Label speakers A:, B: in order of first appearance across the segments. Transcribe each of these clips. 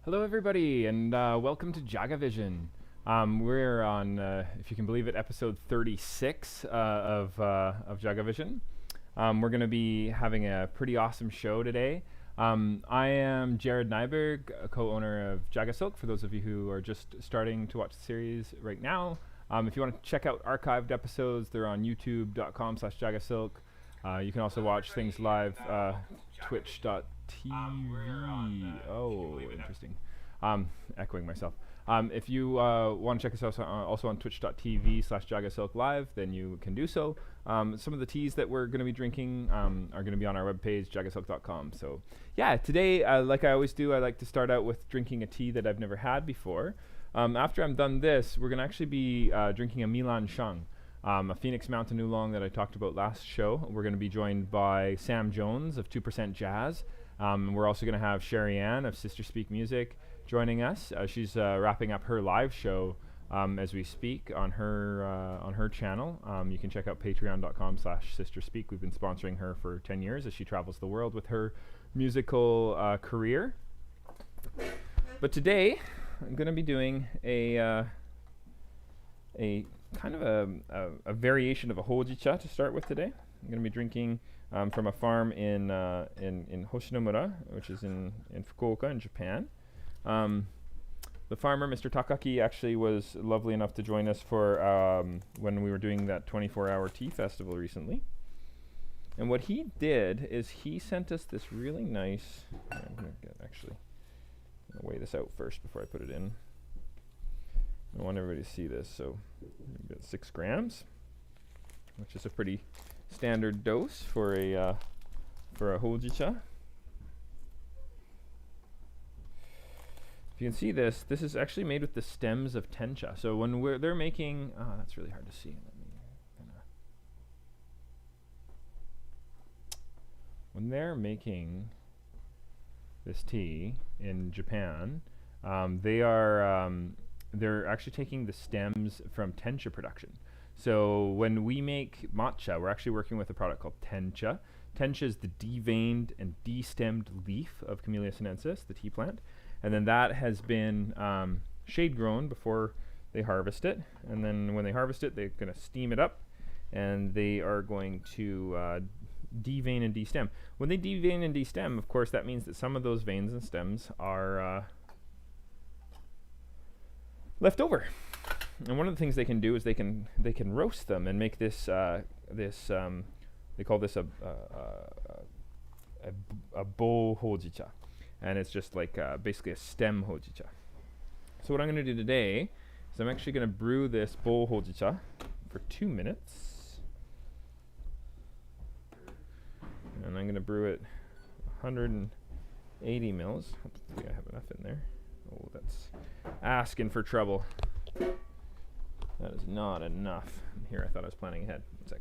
A: Hello, everybody, and welcome to JagaVision. We're on, if you can believe it, episode 36 of JagaVision. We're going to be having a pretty awesome show today. I am Jared Nyberg, a co-owner of JagaSilk, for those of you who are just starting to watch the series right now. If you want to check out archived episodes, they're on youtube.com/JagaSilk. You can also watch things live, twitch.tv. Oh, interesting. Echoing myself. If you want to check us out also on twitch.tv/JagaSilk Live, then you can do so. Some of the teas that we're going to be drinking are going to be on our webpage, jagasilk.com. So, yeah, today, like I always do, I like to start out with drinking a tea that I've never had before. After I'm done this, we're going to actually be drinking a Milan Xiang, a Phoenix Mountain Oolong that I talked about last show. We're going to be joined by Sam Jones of 2% Jazz. We're also going to have Sherri Anne of Sister Speak Music joining us. She's wrapping up her live show as we speak on her channel. You can check out patreon.com/sisterspeak. We've been sponsoring her for 10 years as she travels the world with her musical career. But today, I'm going to be doing a kind of a variation of a hojicha to start with today. I'm going to be drinking from a farm in Hoshinomura, which is in Fukuoka in Japan. The farmer, Mr. Takaki, actually was lovely enough to join us for when we were doing that 24-hour tea festival recently. And what he did is he sent us this really nice. I'm going to weigh this out first before I put it in. I want everybody to see this. So we've got 6 grams, which is a pretty standard dose for a hojicha. If you can see this is actually made with the stems of tencha. So when they're making, that's really hard to see. When they're making this tea in Japan, they're actually taking the stems from tencha production. So when we make matcha, we're actually working with a product called tencha. Tencha is the deveined and destemmed leaf of Camellia sinensis, the tea plant. And then that has been shade grown before they harvest it. And then when they harvest it, they're going to steam it up. And they are going to devein and destem. When they devein and destem, of course, that means that some of those veins and stems are left over. And one of the things they can do is they can roast them and make this they call this a bo hojicha, and it's just like basically a stem hojicha. So what I'm going to do today is I'm actually going to brew this bo hojicha for 2 minutes, and I'm going to brew it 180 mils. Hopefully I have enough in there. Oh, that's asking for trouble. That is not enough. Here, I thought I was planning ahead. 1 sec.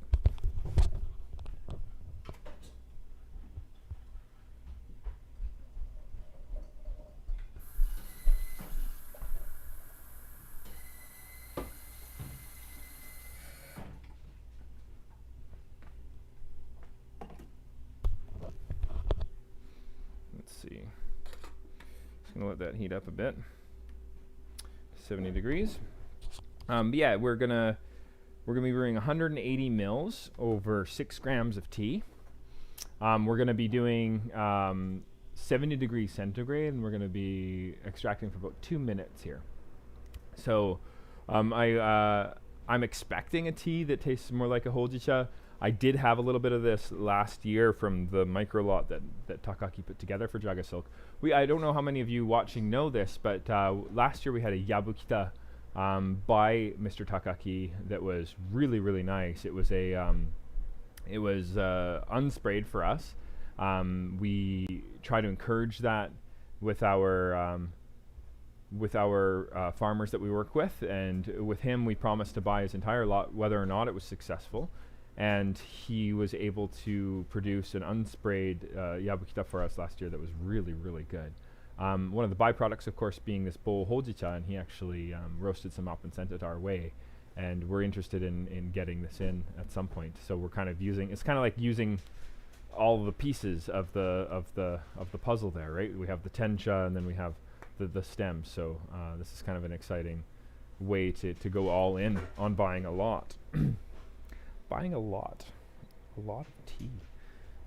A: Let's see. Just gonna let that heat up a bit. 70 degrees. Yeah, we're gonna be brewing 180 mils over 6 grams of tea. We're gonna be doing 70 degrees centigrade, and we're gonna be extracting for about 2 minutes here. So, I'm expecting a tea that tastes more like a hojicha. I did have a little bit of this last year from the micro lot that Takaki put together for JagaSilk. I don't know how many of you watching know this, but last year we had a yabukita by Mr. Takaki that was really, really nice. It was unsprayed for us. We try to encourage that with our farmers that we work with, and with him we promised to buy his entire lot whether or not it was successful, and he was able to produce an unsprayed yabukita for us last year that was really, really good. One of the byproducts, of course, being this bowl hojicha, and he actually roasted some up and sent it our way. And we're interested in getting this in at some point. So we're kind of it's kind of like using all the pieces of the puzzle there, right? We have the tencha, and then we have the stems. So this is kind of an exciting way to go all in on buying a lot. Buying a lot of tea.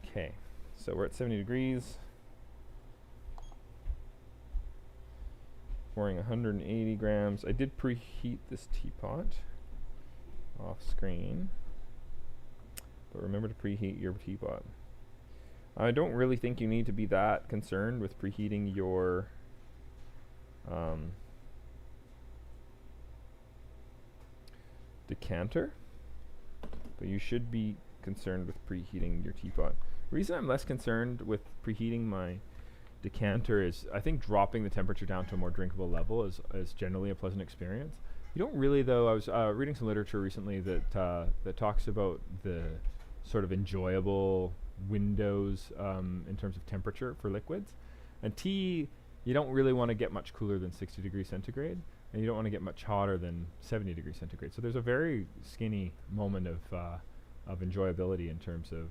A: Okay, so we're at 70 degrees. Pouring 180 grams. I did preheat this teapot off screen, but remember to preheat your teapot. I don't really think you need to be that concerned with preheating your decanter, but you should be concerned with preheating your teapot. The reason I'm less concerned with preheating my decanter is I think dropping the temperature down to a more drinkable level is generally a pleasant experience. You don't really, though. I was reading some literature recently that talks about the sort of enjoyable windows in terms of temperature for liquids. And tea, you don't really want to get much cooler than 60 degrees centigrade, and you don't want to get much hotter than 70 degrees centigrade. So there's a very skinny moment of enjoyability in terms of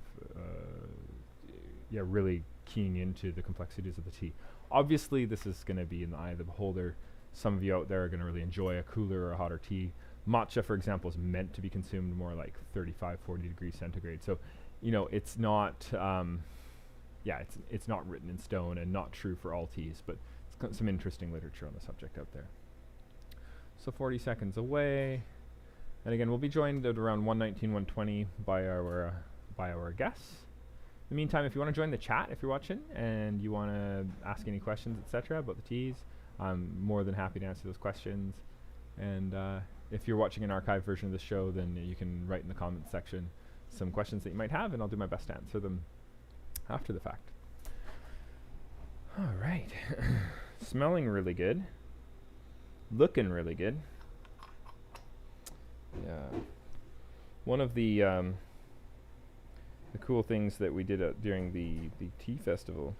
A: really keying into the complexities of the tea. Obviously, this is going to be in the eye of the beholder. Some of you out there are going to really enjoy a cooler or a hotter tea. Matcha, for example, is meant to be consumed more like 35, 40 degrees centigrade. So, it's not, it's not written in stone and not true for all teas, but it's some interesting literature on the subject out there. So 40 seconds away. And again, we'll be joined at around 119, 120 by our guests. In the meantime, if you want to join the chat, if you're watching, and you want to ask any questions, etc., about the teas, I'm more than happy to answer those questions. And if you're watching an archived version of the show, then you can write in the comments section some questions that you might have, and I'll do my best to answer them after the fact. All right. Smelling really good. Looking really good. Yeah. One of the cool things that we did during the tea festival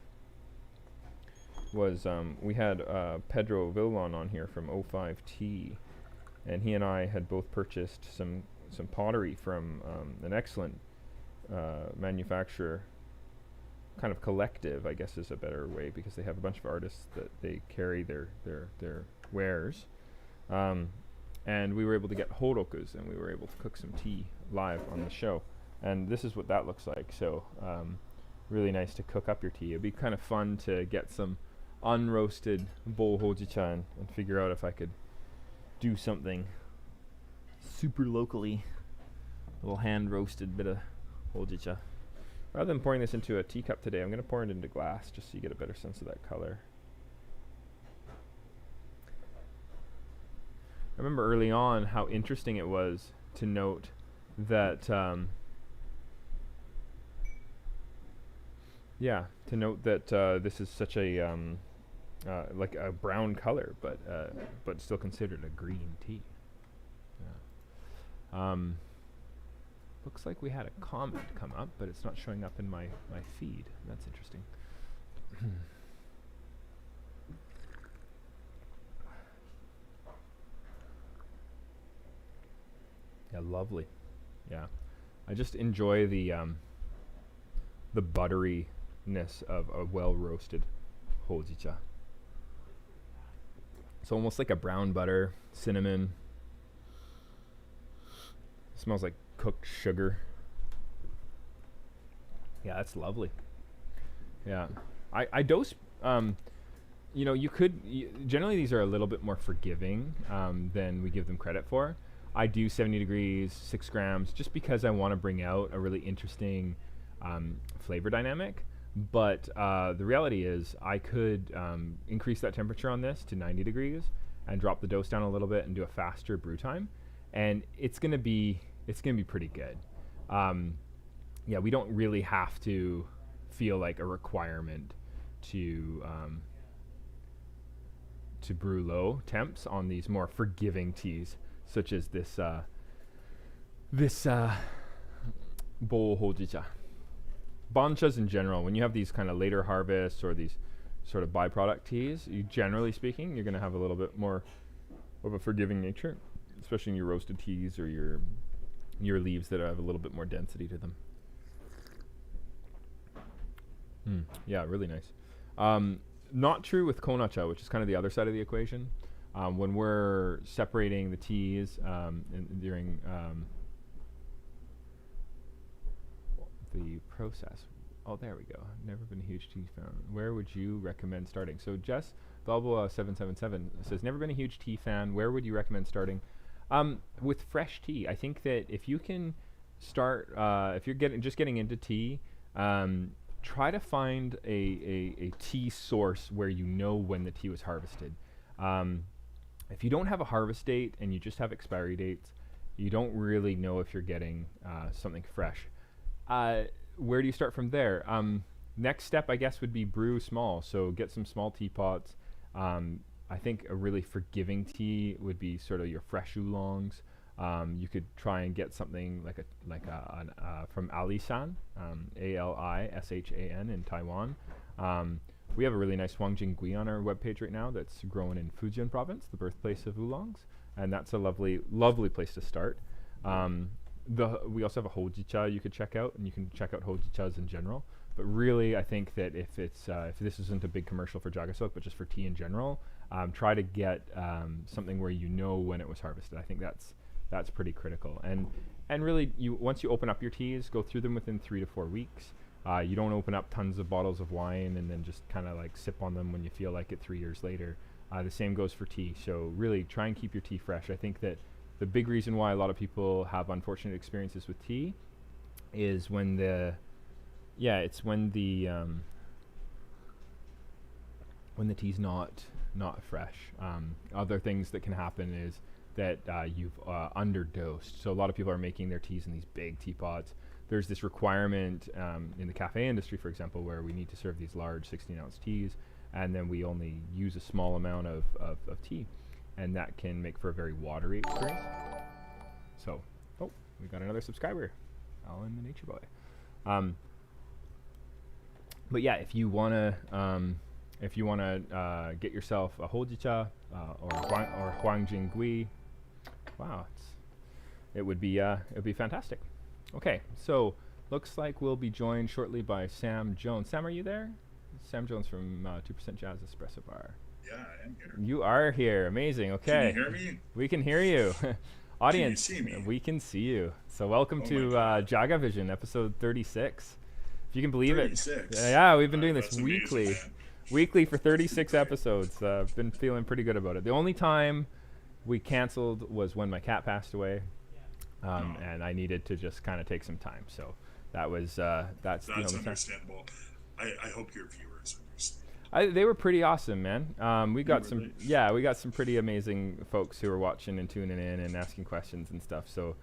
A: was we had Pedro Villon on here from O5 Tea, and he and I had both purchased some pottery from an excellent manufacturer, kind of collective, I guess is a better way, because they have a bunch of artists that they carry their wares. And we were able to get horokus, and we were able to cook some tea live on the show. And this is what that looks like. So really nice to cook up your tea. It'd be kind of fun to get some unroasted bo hojicha and figure out if I could do something super locally, a little hand roasted bit of hojicha. Rather than pouring this into a teacup today, I'm going to pour it into glass just so you get a better sense of that color. I remember early on how interesting it was to note that this is such a like a brown color, but still considered a green tea. Yeah. Looks like we had a comment come up, but it's not showing up in my feed. That's interesting. Yeah, lovely. Yeah, I just enjoy the butteriness of a well-roasted hojicha. It's almost like a brown butter, cinnamon. It smells like cooked sugar. Yeah, that's lovely. Yeah, I dose. You could generally these are a little bit more forgiving than we give them credit for. I do 70 degrees, 6 grams, just because I want to bring out a really interesting flavor dynamic. But the reality is I could increase that temperature on this to 90 degrees and drop the dose down a little bit and do a faster brew time. And it's gonna be pretty good. Yeah, we don't really have to feel like a requirement to brew low temps on these more forgiving teas, such as this bowl hojicha. Banchas in general, when you have these kind of later harvests or these sort of byproduct teas, generally speaking, you're going to have a little bit more of a forgiving nature, especially in your roasted teas or your leaves that have a little bit more density to them. Yeah, really nice. Not true with konacha, which is kind of the other side of the equation. When we're separating the teas during the process. Oh, there we go. Never been a huge tea fan. Where would you recommend starting? So Jess Balboa 777 says, never been a huge tea fan. Where would you recommend starting? With fresh tea. I think that if you can start, if you're getting into tea, try to find a tea source where you know when the tea was harvested. If you don't have a harvest date and you just have expiry dates, you don't really know if you're getting something fresh. Where do you start from there? Next step, I guess, would be brew small. So get some small teapots. I think a really forgiving tea would be sort of your fresh oolongs. You could try and get something from Alishan, Alishan in Taiwan. We have a really nice Huangjing Gui on our webpage right now that's grown in Fujian province, the birthplace of oolongs, and that's a lovely, lovely place to start. We also have a hojicha you could check out, and you can check out hojichas in general. But really, I think that if this isn't a big commercial for JagaSilk, but just for tea in general, try to get something where you know when it was harvested. I think that's pretty critical. And really, once you open up your teas, go through them within 3 to 4 weeks. You don't open up tons of bottles of wine and then just kind of like sip on them when you feel like it 3 years later. The same goes for tea. So really, try and keep your tea fresh. I think that the big reason why a lot of people have unfortunate experiences with tea is when the tea's not fresh. Other things that can happen is that you've underdosed. So a lot of people are making their teas in these big teapots. There's this requirement in the cafe industry, for example, where we need to serve these large 16-ounce teas, and then we only use a small amount of tea, and that can make for a very watery experience. So, we got another subscriber, Alan the Nature Boy. But yeah, if you wanna get yourself a hojicha or Huangjing Gui, wow, it would be fantastic. Okay, so looks like we'll be joined shortly by Sam Jones. Sam, are you there? Sam Jones from 2% Jazz Espresso Bar.
B: Yeah, I am here.
A: You are here. Amazing. Okay.
B: Can you hear me?
A: We can hear you. Audience,
B: can you see me?
A: We can see you. So welcome to JagaVision, episode 36. If you can believe
B: 36.
A: it. Yeah, we've been doing this
B: That's
A: weekly.
B: amazing,
A: Weekly for 36 episodes. I've been feeling pretty good about it. The only time we canceled was when my cat passed away. And I needed to just kind of take some time. So that was, that's the only time.
B: understandable. I hope your viewers understand.
A: They were pretty awesome, man. We got some pretty amazing folks who were watching and tuning in and asking questions and stuff. So,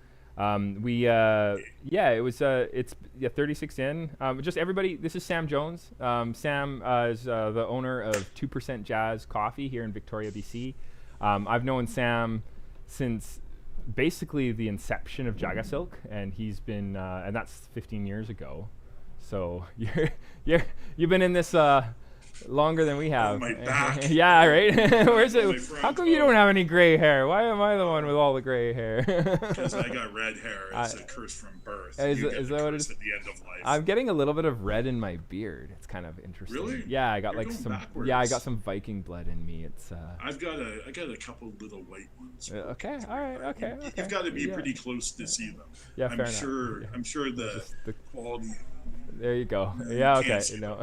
A: it's 36 in. Just everybody, this is Sam Jones. Sam is the owner of 2% Jazz Coffee here in Victoria, BC. I've known Sam since basically the inception of JagaSilk, and he's been, and that's 15 years ago. So you've been in this longer than we have.
B: My back.
A: Yeah, right. Where's it? How come you don't have any gray hair? Why am I the one with all the gray hair?
B: Because I got red hair. It's a curse from birth.
A: Is that what it is?
B: At the end of life.
A: I'm getting a little bit of red in my beard. It's kind of interesting.
B: Really?
A: Yeah, I got
B: You're
A: like
B: going
A: some.
B: backwards.
A: Yeah, I got some Viking blood in me. It's.
B: I got a couple little white ones.
A: Okay. All right. Okay.
B: You've got to be pretty close to see them.
A: Yeah,
B: I'm
A: fair
B: sure.
A: enough. Yeah.
B: I'm sure the quality.
A: There you go. Yeah. Okay. No.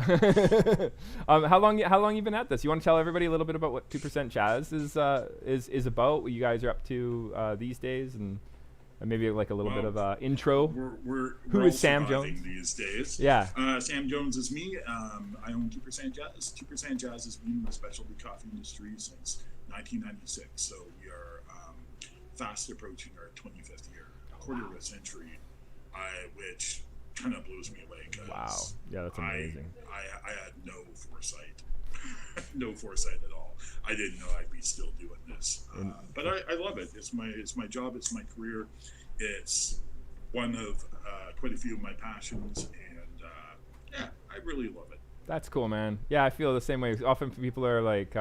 A: How long you been at this? You want to tell everybody a little bit about what 2% Jazz is about? What you guys are up to these days, and maybe like a little bit of intro. Who is Sam Jones
B: these days?
A: Yeah.
B: Sam Jones is me. I own 2% Jazz. 2% Jazz has been in the specialty coffee industry since 1996. So we are fast approaching our 25th year, quarter of a century, which kind of blows me away.
A: Wow. Yeah, that's amazing.
B: I had no foresight. No foresight at all. I didn't know I'd be still doing this. But I love it. It's my job. It's my career. It's one of quite a few of my passions. And I really love it.
A: That's cool, man. Yeah, I feel the same way. Often people are like,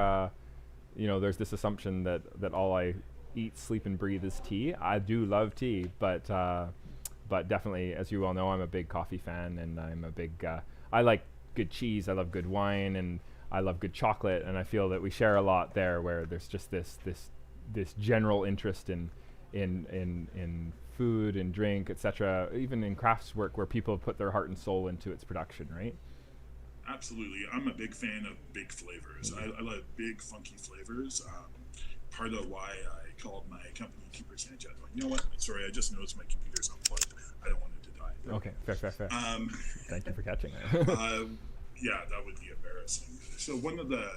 A: there's this assumption that all I eat, sleep, and breathe is tea. I do love tea, but definitely, as you all know, I'm a big coffee fan, and I'm a big. I like good cheese. I love good wine, and I love good chocolate, and I feel that we share a lot there, where there's just this general interest in food and drink, etc. Even in crafts work, where people put their heart and soul into its production, right?
B: Absolutely. I'm a big fan of big flavors. I love big, funky flavors. Part of why I called my company 2% Jazz. Like, you know what? Sorry, I just noticed my computer's unplugged. I don't want it to die.
A: Okay, fair. Thank you for catching it.
B: Yeah, that would be embarrassing. So one of the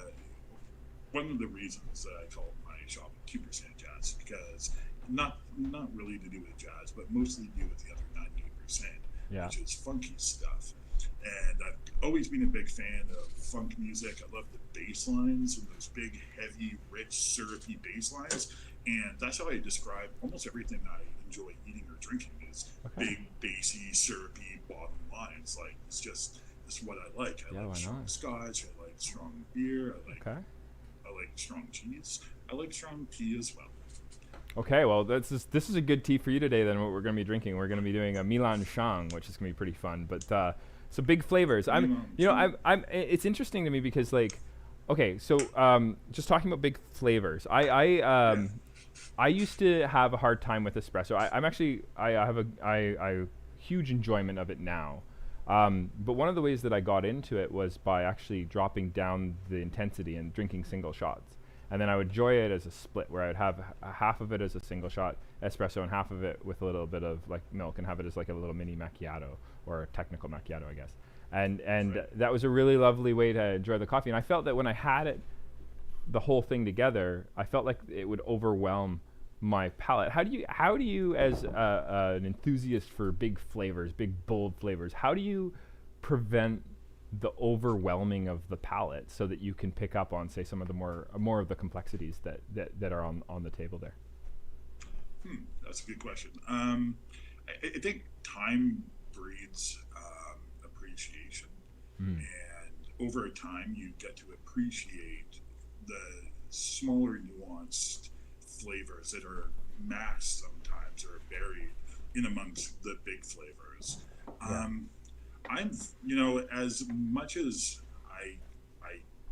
B: reasons that I called my shop 2% Jazz, because not really to do with jazz, but mostly to do with the other 98%, which is funky stuff. And I've always been a big fan of funk music. I love the bass lines and those big, heavy, rich, syrupy bass lines. And that's how I describe almost everything I enjoy eating or drinking is big, bassy, syrupy bottom lines. Like, it's what I like. I like strong scotch. I like strong beer. I like strong cheese. I like strong tea as well.
A: Okay, well, this is a good tea for you today. Then what we're going to be drinking, we're going to be doing a Milan Xiang, which is going to be pretty fun. But so big flavors. It's interesting to me because, like, okay, so just talking about big flavors. I used to have a hard time with espresso. I have a huge enjoyment of it now. But one of the ways that I got into it was by actually dropping down the intensity and drinking single shots. And then I would enjoy it as a split, where I would have half of it as a single shot espresso and half of it with a little bit of like milk, and have it as like a little mini macchiato, or a technical macchiato, I guess. And that was a really lovely way to enjoy the coffee. And I felt that when I had it, the whole thing together, I felt like it would overwhelm my palate. How do you as an enthusiast for big flavors, big bold flavors, how do you prevent the overwhelming of the palate so that you can pick up on, say, some of the more of the complexities that are on the table there?
B: That's a good question. I think time breeds appreciation, and over time you get to appreciate the smaller, nuanced flavors that are masked sometimes or buried in amongst the big flavors. I'm, as much as I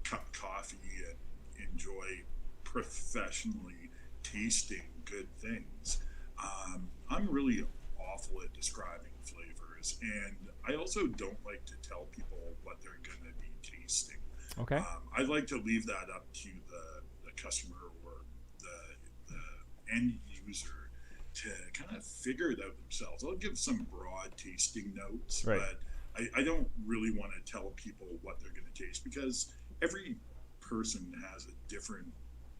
B: cup coffee and enjoy professionally tasting good things, I'm really awful at describing flavors, and I also don't like to tell people what they're going to be tasting.
A: Okay.
B: I like to leave that up to the customer or the end user to kind of figure it out themselves. I'll give some broad tasting notes, but I don't really want to tell people what they're going to taste, because every person has a different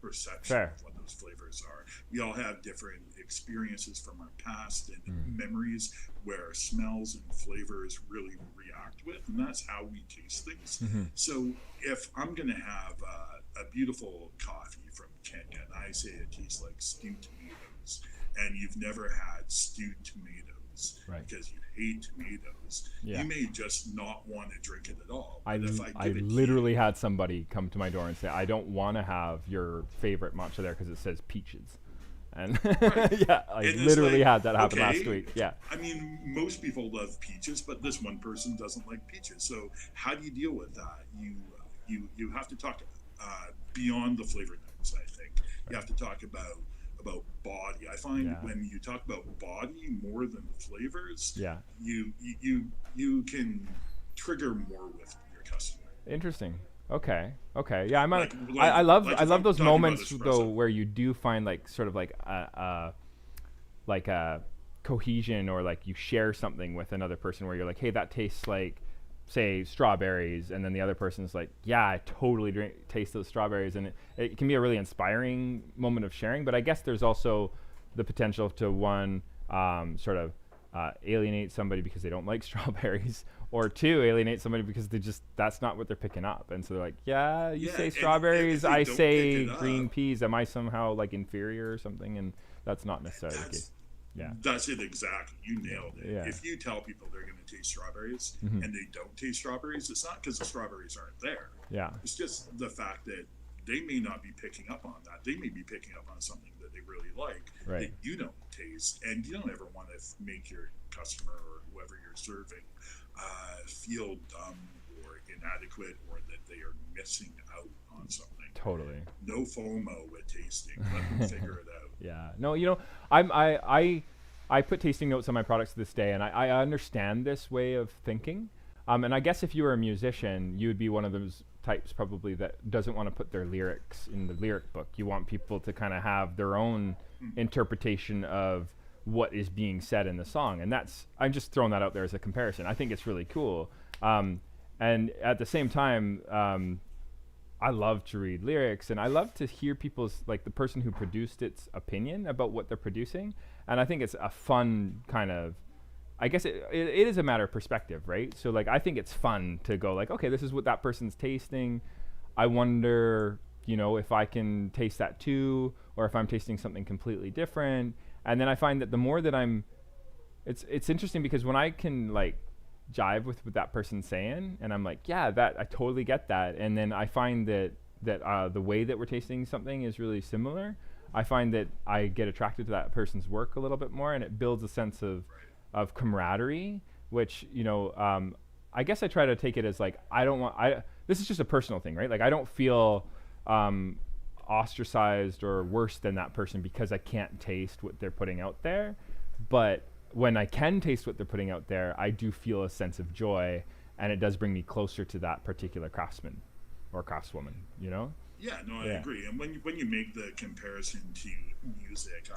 B: perception of what those flavors are. We all have different experiences from our past and memories where smells and flavors really react with, and that's how we taste things. So if I'm going to have a beautiful coffee from Kenya and I say it tastes like stewed tomatoes, and you've never had stewed tomatoes because you hate tomatoes, you may just not want to drink it at all.
A: I literally had somebody come to my door and say, I don't want to have your favorite matcha there because it says peaches. And I literally had that happen last week. Yeah.
B: I mean, most people love peaches, but this one person doesn't like peaches. So how do you deal with that? You have to talk beyond the flavor notes, I think. You have to talk about body. I find when you talk about body more than flavors, you can trigger more with your customer.
A: Interesting. Okay. Yeah, I love those moments though where you do find like sort of like a cohesion, or like you share something with another person where you're like, hey, that tastes like, say, strawberries, and then the other person's like, yeah, I totally taste those strawberries, and it can be a really inspiring moment of sharing. But I guess there's also the potential to alienate somebody because they don't like strawberries, or two, alienate somebody because that's not what they're picking up, and so they're like, yeah, you say strawberries, I say green peas, am I somehow like inferior or something? And that's not necessarily the case. Yeah,
B: that's it exactly. You nailed it. Yeah. If you tell people they're going to taste strawberries and they don't taste strawberries, it's not because the strawberries aren't there. Yeah, it's just the fact that they may not be picking up on that. They may be picking up on something that they really like that you don't taste, and you don't ever want to make your customer or whoever you're serving feel dumb or inadequate or that they are missing out on something.
A: Totally.
B: No FOMO with tasting. Let them figure it out.
A: Yeah. No, you know, I put tasting notes on my products to this day, and I understand this way of thinking. And I guess if you were a musician, you would be one of those types probably that doesn't want to put their lyrics in the lyric book. You want people to kind of have their own interpretation of what is being said in the song. And I'm just throwing that out there as a comparison. I think it's really cool. And at the same time, I love to read lyrics, and I love to hear people's, like, the person who produced its opinion about what they're producing. And I think it's a fun kind of, I guess it is a matter of perspective, right? So, like, I think it's fun to go, like, okay, this is what that person's tasting. I wonder, you know, if I can taste that too, or if I'm tasting something completely different. And then I find that the more that it's interesting, because when I can, like, jive with what that person's saying, and I'm like, yeah, that I totally get that, and then I find that the way that we're tasting something is really similar, I find that I get attracted to that person's work a little bit more, and it builds a sense of camaraderie, which, you know, I guess I try to take it as, like, this is just a personal thing, right? Like, I don't feel ostracized or worse than that person because I can't taste what they're putting out there, but when I can taste what they're putting out there, I do feel a sense of joy, and it does bring me closer to that particular craftsman or craftswoman, you know?
B: Yeah, no, I agree. And when you make the comparison to music,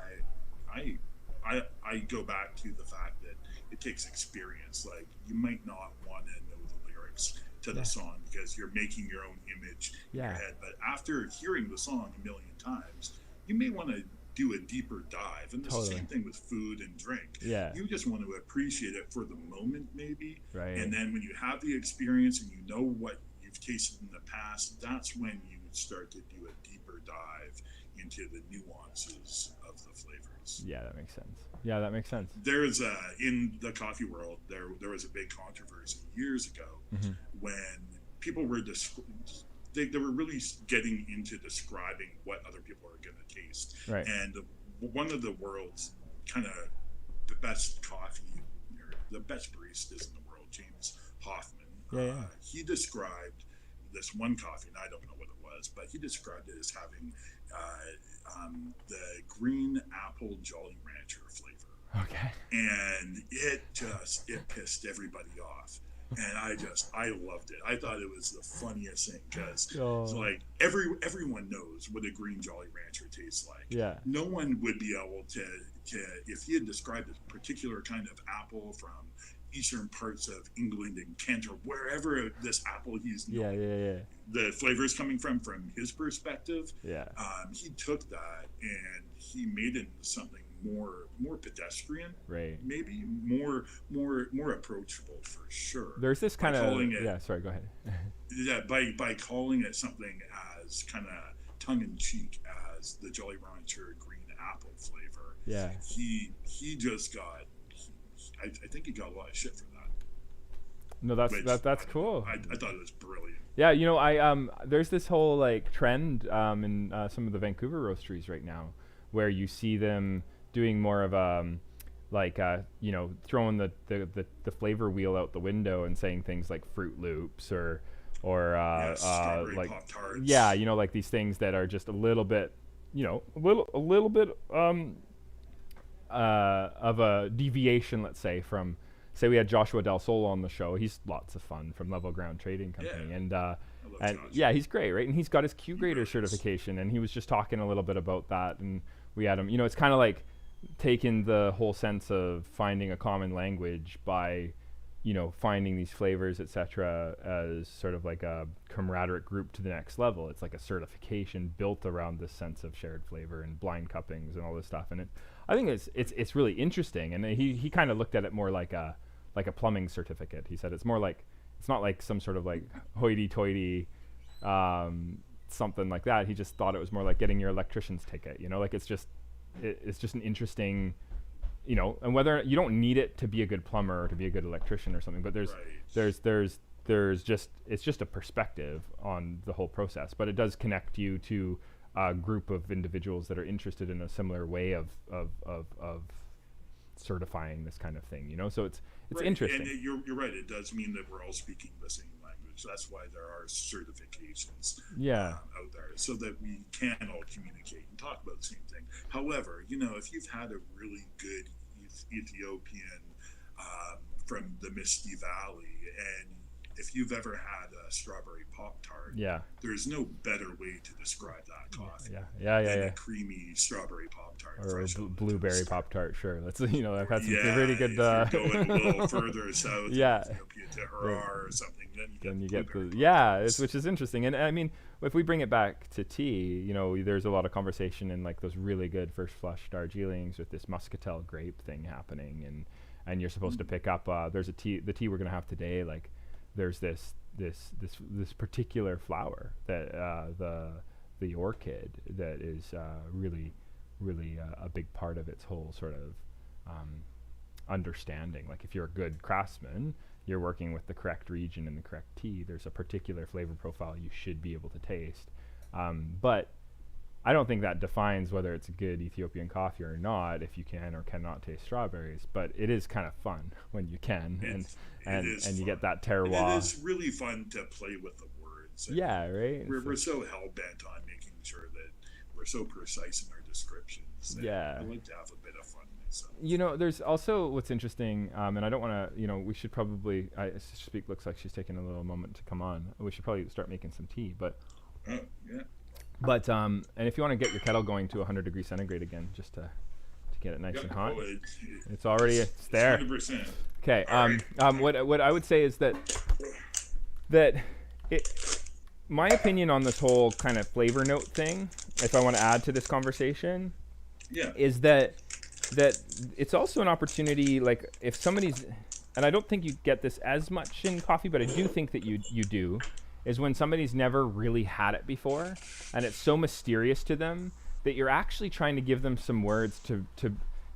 B: I go back to the fact that it takes experience. Like, you might not want to know the lyrics to the song because you're making your own image in your head. But after hearing the song a million times, you may want to do a deeper dive. And the same thing with food and drink. Yeah. You just want to appreciate it for the moment, maybe. Right. And then when you have the experience and you know what you've tasted in the past, that's when you start to do a deeper dive into the nuances of the flavors.
A: Yeah, that makes sense. Yeah, that makes sense.
B: There's in the coffee world, there was a big controversy years ago when people were they were really getting into describing what other people are going to taste. Right. And one of the world's kind of the best coffee, or the best baristas in the world, James Hoffman, he described this one coffee, and I don't know what it was, but he described it as having the green apple Jolly Rancher flavor. Okay. And it pissed everybody off. And I loved it. I thought it was the funniest thing because it's like everyone knows what a green Jolly Rancher tastes like. Yeah. No one would be able to if he had described a particular kind of apple from eastern parts of England and Kent or wherever this apple he's known, the flavor is coming from his perspective. Yeah. He took that and he made it into something more pedestrian, right? Maybe more approachable for sure.
A: There's this kind of sorry, go ahead.
B: Yeah, by calling it something as kind of tongue in cheek as the Jolly Rancher green apple flavor. Yeah, he just got. I think he got a lot of shit for that.
A: No, that's cool.
B: I thought it was brilliant.
A: Yeah, you know, there's this whole like trend in some of the Vancouver roasteries right now, where you see them doing more of you know, throwing the flavor wheel out the window and saying things like Fruit Loops or like Pop-Tarts. Yeah, you know, like these things that are just a little bit, you know, a little bit of a deviation, let's say, from, say we had Joshua Del Sol on the show. He's lots of fun from Level Ground Trading Company. Yeah. And he's great, right? And he's got his Q Grader certification, and he was just talking a little bit about that, and we had him, you know, it's kind of like taking the whole sense of finding a common language by, you know, finding these flavors, etc., as sort of like a camaraderie group to the next level. It's like a certification built around this sense of shared flavor and blind cuppings and all this stuff. And I think it's really interesting. And he kind of looked at it more like a plumbing certificate. He said it's more like, it's not like some sort of like hoity-toity something like that. He just thought it was more like getting your electrician's ticket, you know, like it's just an interesting, you know, and whether you don't need it to be a good plumber or to be a good electrician or something, but there's just, it's just a perspective on the whole process, but it does connect you to a group of individuals that are interested in a similar way of certifying this kind of thing, you know. So it's interesting.
B: And you're right. It does mean that we're all speaking the same language. language. That's why there are certifications
A: Yeah.
B: out there, so that we can all communicate and talk about the same thing. However, if you've had a really good Ethiopian from the Misty Valley, and if you've ever had a strawberry Pop-Tart, there's no better way to describe that coffee than a creamy strawberry Pop-Tart.
A: Or a blueberry Pop-Tart, sure. That's, I've had some really good...
B: If you're going a little further south, Ethiopia to Harar or something, then you get the
A: which is interesting. And I mean, if we bring it back to tea, there's a lot of conversation in like those really good first flush Darjeelings with this muscatel grape thing happening, and you're supposed to pick up, there's the tea we're going to have today, like, there's this particular flower that the orchid that is really a big part of its whole sort of understanding. Like if you're a good craftsman, you're working with the correct region and the correct tea, there's a particular flavor profile you should be able to taste. But I don't think that defines whether it's a good Ethiopian coffee or not, if you can or cannot taste strawberries. But it is kind of fun when you can, and you get that terroir.
B: It is really fun to play with the words.
A: Right.
B: We're so hell bent on making sure that we're so precise in our descriptions. I like to have a bit of fun myself.
A: There's also what's interesting, and I don't want to. We should probably. Sister Speak looks like she's taking a little moment to come on. We should probably start making some tea, but.
B: Oh yeah.
A: But and if you want to get your kettle going to 100 degrees centigrade again, just to get it nice and hot, it's already there.
B: 100%.
A: Okay. What I would say is that my opinion on this whole kind of flavor note thing, if I want to add to this conversation, is that it's also an opportunity. Like if somebody's, and I don't think you get this as much in coffee, but I do think that you do. Is when somebody's never really had it before, and it's so mysterious to them that you're actually trying to give them some words to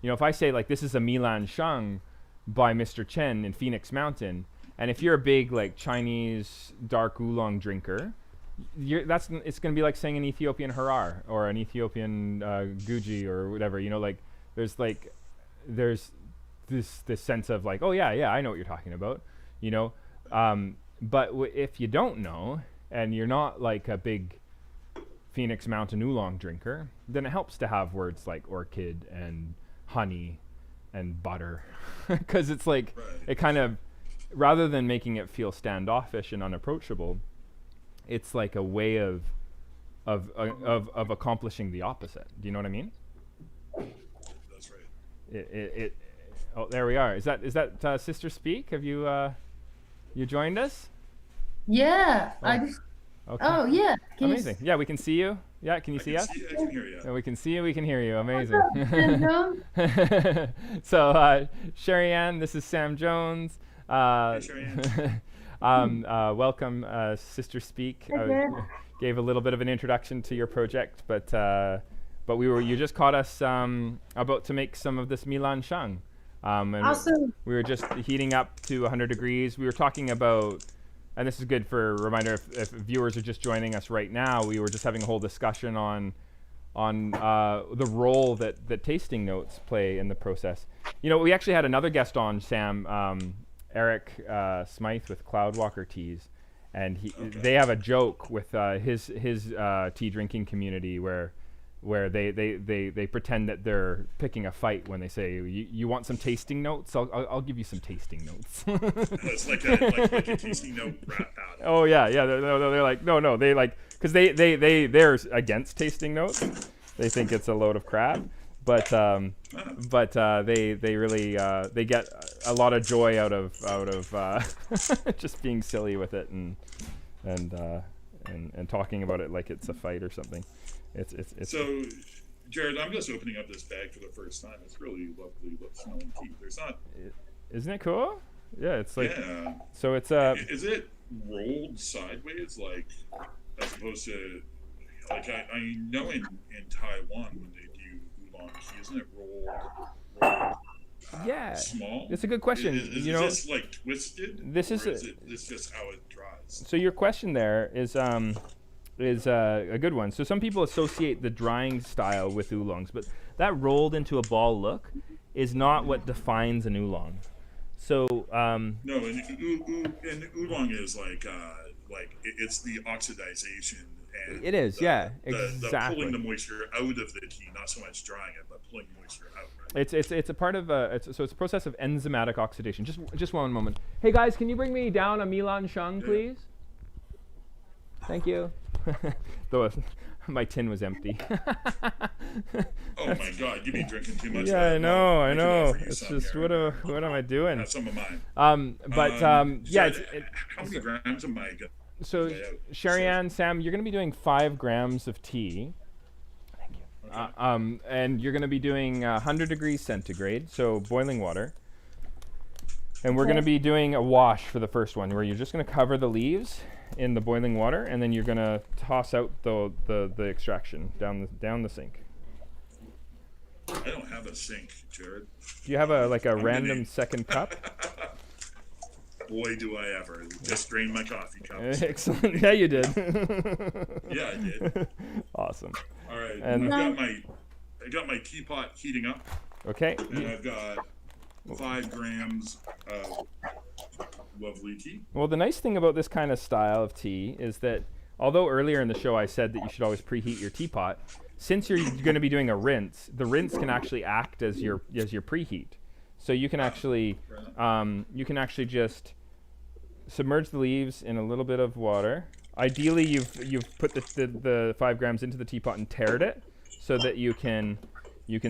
A: if I say like this is a Milan Xiang by Mr. Chen in Phoenix Mountain, and if you're a big like Chinese dark oolong drinker, it's going to be like saying an Ethiopian Harar or an Ethiopian Guji or whatever, like there's this sense of like, oh yeah, I know what you're talking about, But if you don't know, and you're not like a big Phoenix Mountain oolong drinker, then it helps to have words like orchid and honey and butter, because it's like it kind of, rather than making it feel standoffish and unapproachable, it's like a way of accomplishing the opposite. Do you know what I mean?
B: That's right.
A: Oh, there we are. Is that Sister Speak? Have you? You joined us?
C: Yeah.
A: Okay.
C: Oh, yeah.
A: Amazing. Yeah, we can see you. Yeah, can you see us?
B: I can hear you.
A: Yeah, we can see you. We can hear you. Amazing.
C: Jones?
A: So, Sherri Anne, this is Sam Jones.
B: Hey, Sherri Anne.
A: Welcome, Sister Speak. Gave a little bit of an introduction to your project, but you just caught us about to make some of this Milan Xiang. And
C: awesome.
A: We were just heating up to 100 degrees. We were talking about, and this is good for a reminder if viewers are just joining us right now, we were just having a whole discussion on the role that tasting notes play in the process. We actually had another guest on, Sam, Eric Smythe with Cloudwalker Teas, and they have a joke with his tea drinking community where they pretend that they're picking a fight when they say, you want some tasting notes? I'll give you some tasting notes.
B: It's like a tasting note rap battle.
A: Oh yeah. They're like, no, they like, because they're against tasting notes. They think it's a load of crap. But they really they get a lot of joy out of just being silly with it and talking about it like it's a fight or something. It's
B: so, Jared, I'm just opening up this bag for the first time. It's really lovely smelling tea. There's not.
A: Isn't it cool? Yeah, it's like.
B: Yeah.
A: So it's
B: Is it rolled sideways, like, as opposed to, like I know in Taiwan when they do oolong tea, isn't it rolled
A: yeah.
B: Small?
A: It's a good question.
B: Is this like twisted?
A: This is
B: this just how it dries?
A: So your question there is a good one. So some people associate the drying style with oolongs, but that rolled into a ball look is not what defines an oolong. So
B: No, and oolong is it's the oxidization and
A: it is, yeah,
B: the
A: exactly.
B: pulling the moisture out of the tea, not so much drying it, but pulling moisture out. Right?
A: It's a part of it's a process of enzymatic oxidation. Just one moment. Hey guys, can you bring me down a Milan Xiang, please? Thank you. Though my tin was empty.
B: Oh my God, you've been drinking too much.
A: Yeah, I know. It's
B: some
A: just
B: here.
A: what am I doing?
B: Have some of mine.
A: Yeah.
B: How many grams am I going?
A: So, Sherri Anne, Sam, you're going to be doing 5 grams of tea. Thank you.
B: Okay.
A: And you're going to be doing 100 degrees centigrade, so boiling water. And we're going to be doing a wash for the first one, where you're just going to cover the leaves in the boiling water, and then you're going to toss out the extraction down the sink.
B: I don't have a sink, Jared.
A: Do you have a random second cup?
B: Boy, do I ever. Just drained my coffee cup.
A: Excellent. Yeah, you did.
B: Yeah, I did.
A: Awesome.
B: All right.
A: And
B: I got my teapot heating up.
A: Okay.
B: And I've got 5 grams of lovely tea.
A: Well, the nice thing about this kind of style of tea is that although earlier in the show I said that you should always preheat your teapot, since you're going to be doing a rinse, the rinse can actually act as your preheat. So you can actually just submerge the leaves in a little bit of water. Ideally, you've put the 5 grams into the teapot and tared it so that you can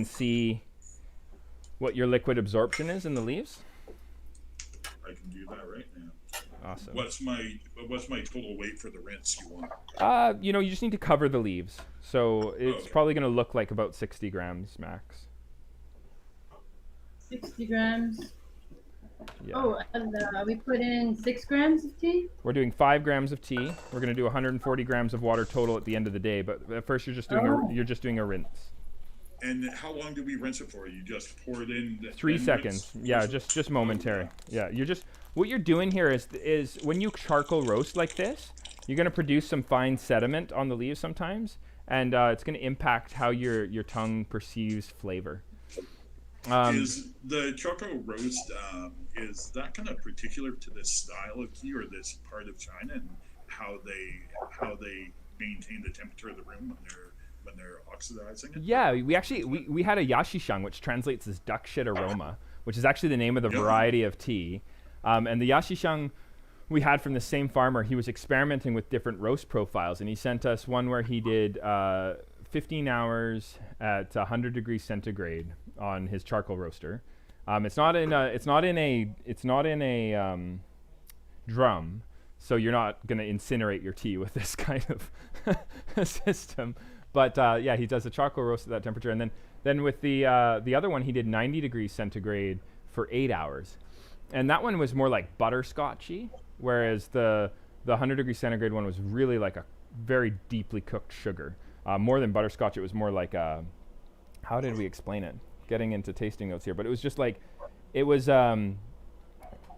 A: see what your liquid absorption is in the leaves.
B: I can do that right now.
A: Awesome.
B: What's my total weight for the rinse you want?
A: You just need to cover the leaves. So it's probably going to look like about 60 grams max.
C: 60 grams.
A: Yeah.
C: Oh, and we put in 6 grams of tea?
A: We're doing 5 grams of tea. We're going to do 140 grams of water total at the end of the day. But at first, you're just doing a rinse.
B: And how long do we rinse it for? You just pour it in.
A: 3 seconds. Yeah, just momentary. Yeah, what you're doing here is when you charcoal roast like this, you're going to produce some fine sediment on the leaves sometimes, and it's going to impact how your tongue perceives flavor.
B: Is the charcoal roast is that kind of particular to this style of tea or this part of China and how they maintain the temperature of the room when they're oxidizing it?
A: Yeah, we had a Xiang, which translates as duck shit aroma, which is actually the name of the variety of tea. And the Xiang we had from the same farmer, he was experimenting with different roast profiles, and he sent us one where he did 15 hours at 100 degrees centigrade on his charcoal roaster. It's not in a drum, so you're not going to incinerate your tea with this kind of system. But yeah, he does a charcoal roast at that temperature, and then with the other one, he did 90 degrees centigrade for 8 hours, and that one was more like butterscotchy, whereas the 100 degrees centigrade one was really like a very deeply cooked sugar. More than butterscotch, it was more like how did we explain it? Getting into tasting notes here, but it was just like it was.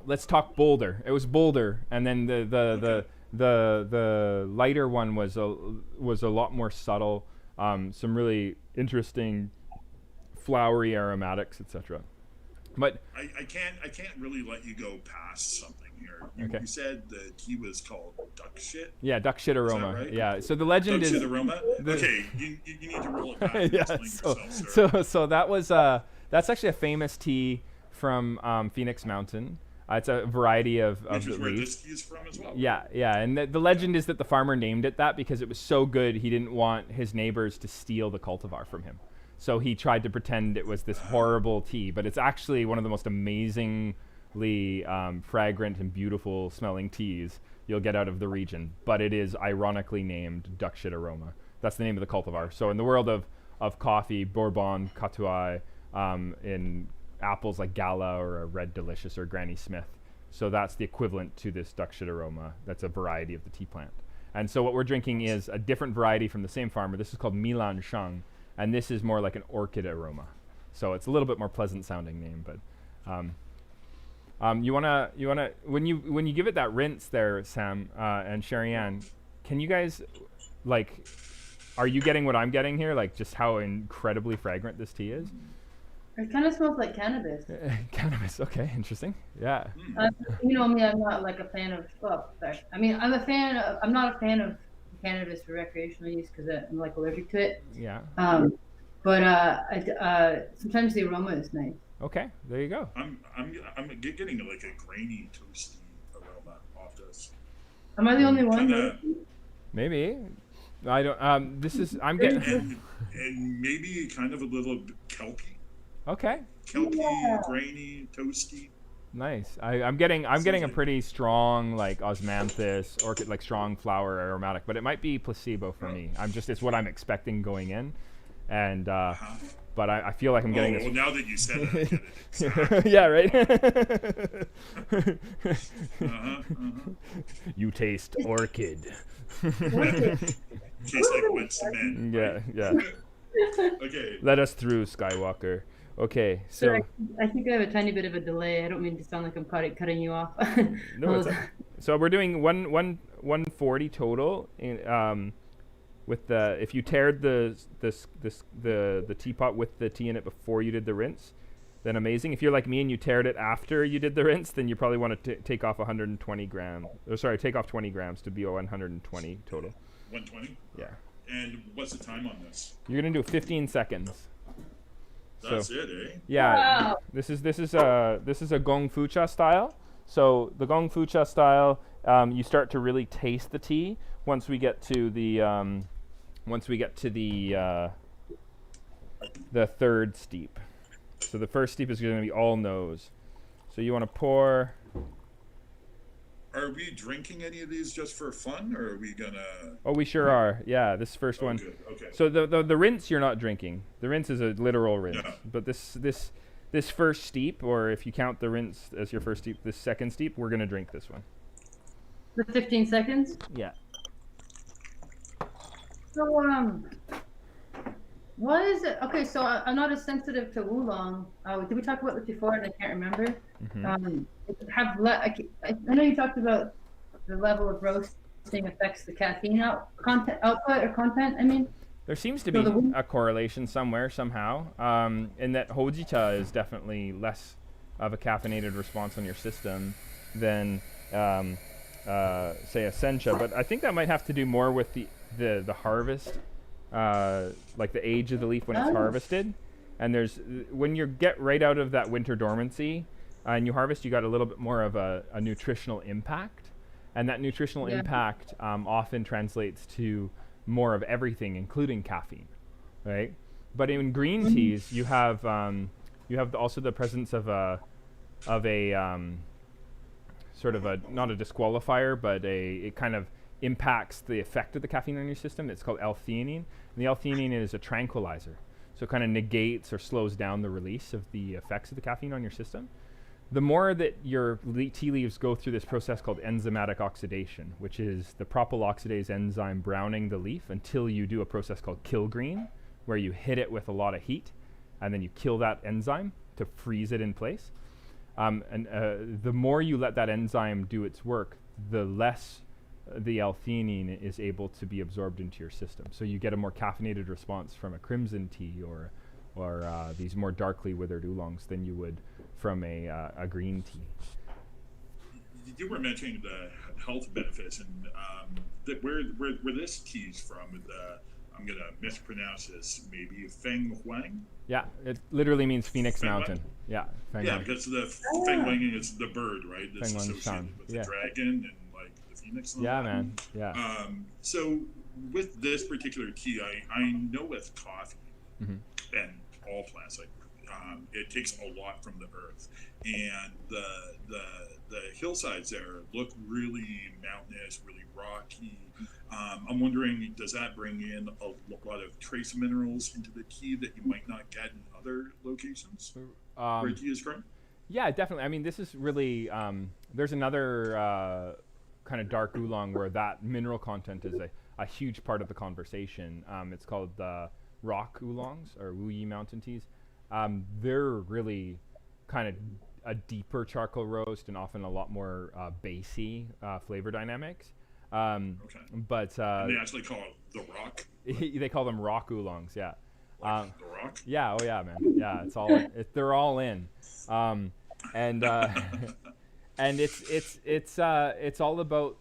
A: Let's talk bolder. It was bolder, and then the lighter one was a lot more subtle. Some really interesting flowery aromatics, etc. But
B: I can't really let you go past something here. You said the tea was called duck shit.
A: Yeah, duck shit aroma.
B: Right?
A: Yeah. So the legend
B: duck
A: is
B: shit aroma. Okay, you need to roll it back. And
A: yeah. So that was that's actually a famous tea from Phoenix Mountain. It's a variety of
B: Which
A: the
B: is where
A: leaf.
B: this tea is from as well.
A: Yeah, and the legend is that the farmer named it that because it was so good he didn't want his neighbors to steal the cultivar from him. So he tried to pretend it was this horrible tea, but it's actually one of the most amazingly fragrant and beautiful smelling teas you'll get out of the region. But it is ironically named duck shit aroma. That's the name of the cultivar. So in the world of coffee, Bourbon, Catuai, in apples like Gala or a Red Delicious or Granny Smith. So that's the equivalent to this duck shit aroma. That's a variety of the tea plant. And so what we're drinking is a different variety from the same farmer. This is called Milan Xiang, and this is more like an orchid aroma. So it's a little bit more pleasant sounding name, but you wanna when you give it that rinse there, Sam and Sherri Anne, can you guys are you getting what I'm getting here? Like just how incredibly fragrant this tea is?
C: It kind of smells like cannabis.
A: Cannabis. Okay, interesting. Yeah.
C: You know me, I'm not like a fan of. Well, sorry. I mean, I'm a fan. I'm not a fan of cannabis for recreational use because I'm like allergic to it.
A: Yeah.
C: But sometimes the aroma is nice.
A: Okay, there you go.
B: I'm getting like a grainy, toasty aroma off this.
C: Am I the only one?
B: Kinda,
A: Maybe. I don't. This is. I'm getting.
B: and maybe kind of a little kelpy,
A: Okay.
B: grainy, toasty.
A: Nice. I'm getting a pretty strong like osmanthus, orchid, like strong flower aromatic, but it might be placebo for me. It's what I'm expecting going in, and but I feel like I'm getting this.
B: Well, now that you said it, I get it.
A: Yeah, right. You taste orchid.
B: Tastes like wet cement.
A: Yeah, yeah.
B: Okay.
A: Let us through, Skywalker. Okay, so
C: I think I have a tiny bit of a delay. I don't mean to sound like I'm cutting you off.
A: no, so we're doing 140 total. With the if you teared the teapot with the tea in it before you did the rinse, then amazing. If you're like me and you teared it after you did the rinse, then you probably want to take off 120 grams. Take off 20 grams to be 120 total.
B: 120.
A: Yeah.
B: And what's the time on this?
A: You're gonna do 15 seconds.
B: That's it, eh?
A: Yeah.
C: Wow.
A: This is a Gong Fu Cha style. So the Gong Fu Cha style, you start to really taste the tea once we get to the the third steep. So the first steep is going to be all nose. So you want to pour.
B: Are we drinking any of these just for fun, or are we gonna?
A: Oh, we sure are. Yeah, this first one.
B: Good. Okay.
A: So the rinse you're not drinking. The rinse is a literal rinse.
B: Yeah.
A: But this first steep, or if you count the rinse as your first steep, this second steep, we're gonna drink this one.
C: The 15 seconds.
A: Yeah.
C: So what is it? Okay, so I'm not as sensitive to oolong. Did we talk about this before? And I can't remember.
A: Mm-hmm.
C: I know you talked about the level of roasting affects the caffeine output. I mean,
A: There seems to be a correlation somewhere, somehow, in that Hojicha is definitely less of a caffeinated response on your system than, say, a Sencha. But I think that might have to do more with the harvest, like the age of the leaf when it's harvested. And when you get right out of that winter dormancy and you harvest, you got a little bit more of a nutritional impact. And that nutritional impact often translates to more of everything, including caffeine, right? But in green teas, you have also the presence of a sort of not a disqualifier, but it kind of impacts the effect of the caffeine on your system. It's called L-theanine, and the L-theanine is a tranquilizer, so it kind of negates or slows down the release of the effects of the caffeine on your system. The more that your tea leaves go through this process called enzymatic oxidation, which is the propyl oxidase enzyme browning the leaf until you do a process called kill green, where you hit it with a lot of heat, and then you kill that enzyme to freeze it in place. The more you let that enzyme do its work, the less the L-theanine is able to be absorbed into your system. So you get a more caffeinated response from a crimson tea or these more darkly withered oolongs than you would from a green tea.
B: You were mentioning the health benefits, and where this tea's from. I'm gonna mispronounce this. Maybe Feng Huang.
A: Yeah, it literally means Phoenix
B: Feng
A: Mountain.
B: Huang?
A: Yeah, Feng
B: Yeah,
A: Huang.
B: because the Feng Huang is the bird, right? That's
A: Feng Huang
B: associated
A: Shan.
B: with the dragon and like the phoenix. And
A: Yeah,
B: all that.
A: man. Yeah.
B: So with this particular tea, I know with coffee and all plants, like it takes a lot from the earth, and the hillsides there look really mountainous, really rocky. I'm wondering, does that bring in a lot of trace minerals into the tea that you might not get in other locations where tea is grown?
A: Yeah, definitely. I mean, this is really there's another kind of dark oolong where that mineral content is a huge part of the conversation. It's called rock oolongs or Wuyi mountain teas. They're really kind of a deeper charcoal roast and often a lot more bassy flavor dynamics.
B: Okay.
A: But
B: and they actually call it the rock.
A: they call them rock oolongs, yeah.
B: The Rock.
A: Yeah. Oh yeah, man. Yeah. It's all. They're all in. And and it's all about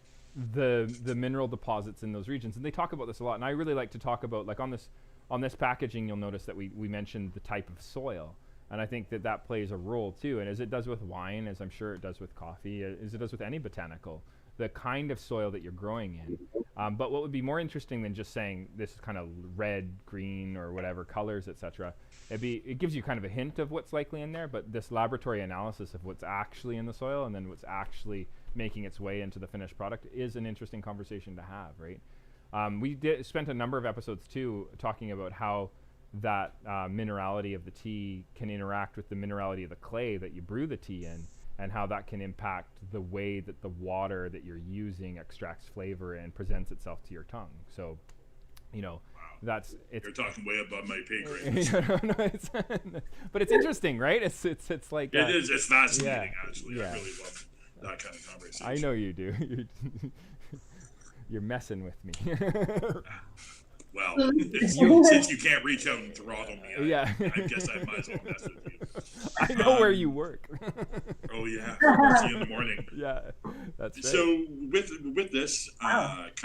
A: the mineral deposits in those regions, and they talk about this a lot. And I really like to talk about, like, on this packaging, you'll notice that we mentioned the type of soil, and I think that plays a role too. And as it does with wine, as I'm sure it does with coffee, as it does with any botanical, the kind of soil that you're growing in. But what would be more interesting than just saying this is kind of red, green, or whatever colors, etc. It gives you kind of a hint of what's likely in there, but this laboratory analysis of what's actually in the soil and then what's actually making its way into the finished product is an interesting conversation to have, right? We spent a number of episodes too talking about how that minerality of the tea can interact with the minerality of the clay that you brew the tea in, and how that can impact the way that the water that you're using extracts flavor and presents itself to your tongue. So, you know,
B: wow. You're talking way above my pay grade.
A: But it's interesting, right? It's like
B: it is. It's fascinating, actually. Yeah. I really love that kind of conversation.
A: I know you do. You're messing with me.
B: Well, since you can't reach out and throttle me, I guess I might as well mess with you.
A: I know where you work.
B: Oh yeah, see you in the morning.
A: Yeah, that's right.
B: So with this cup,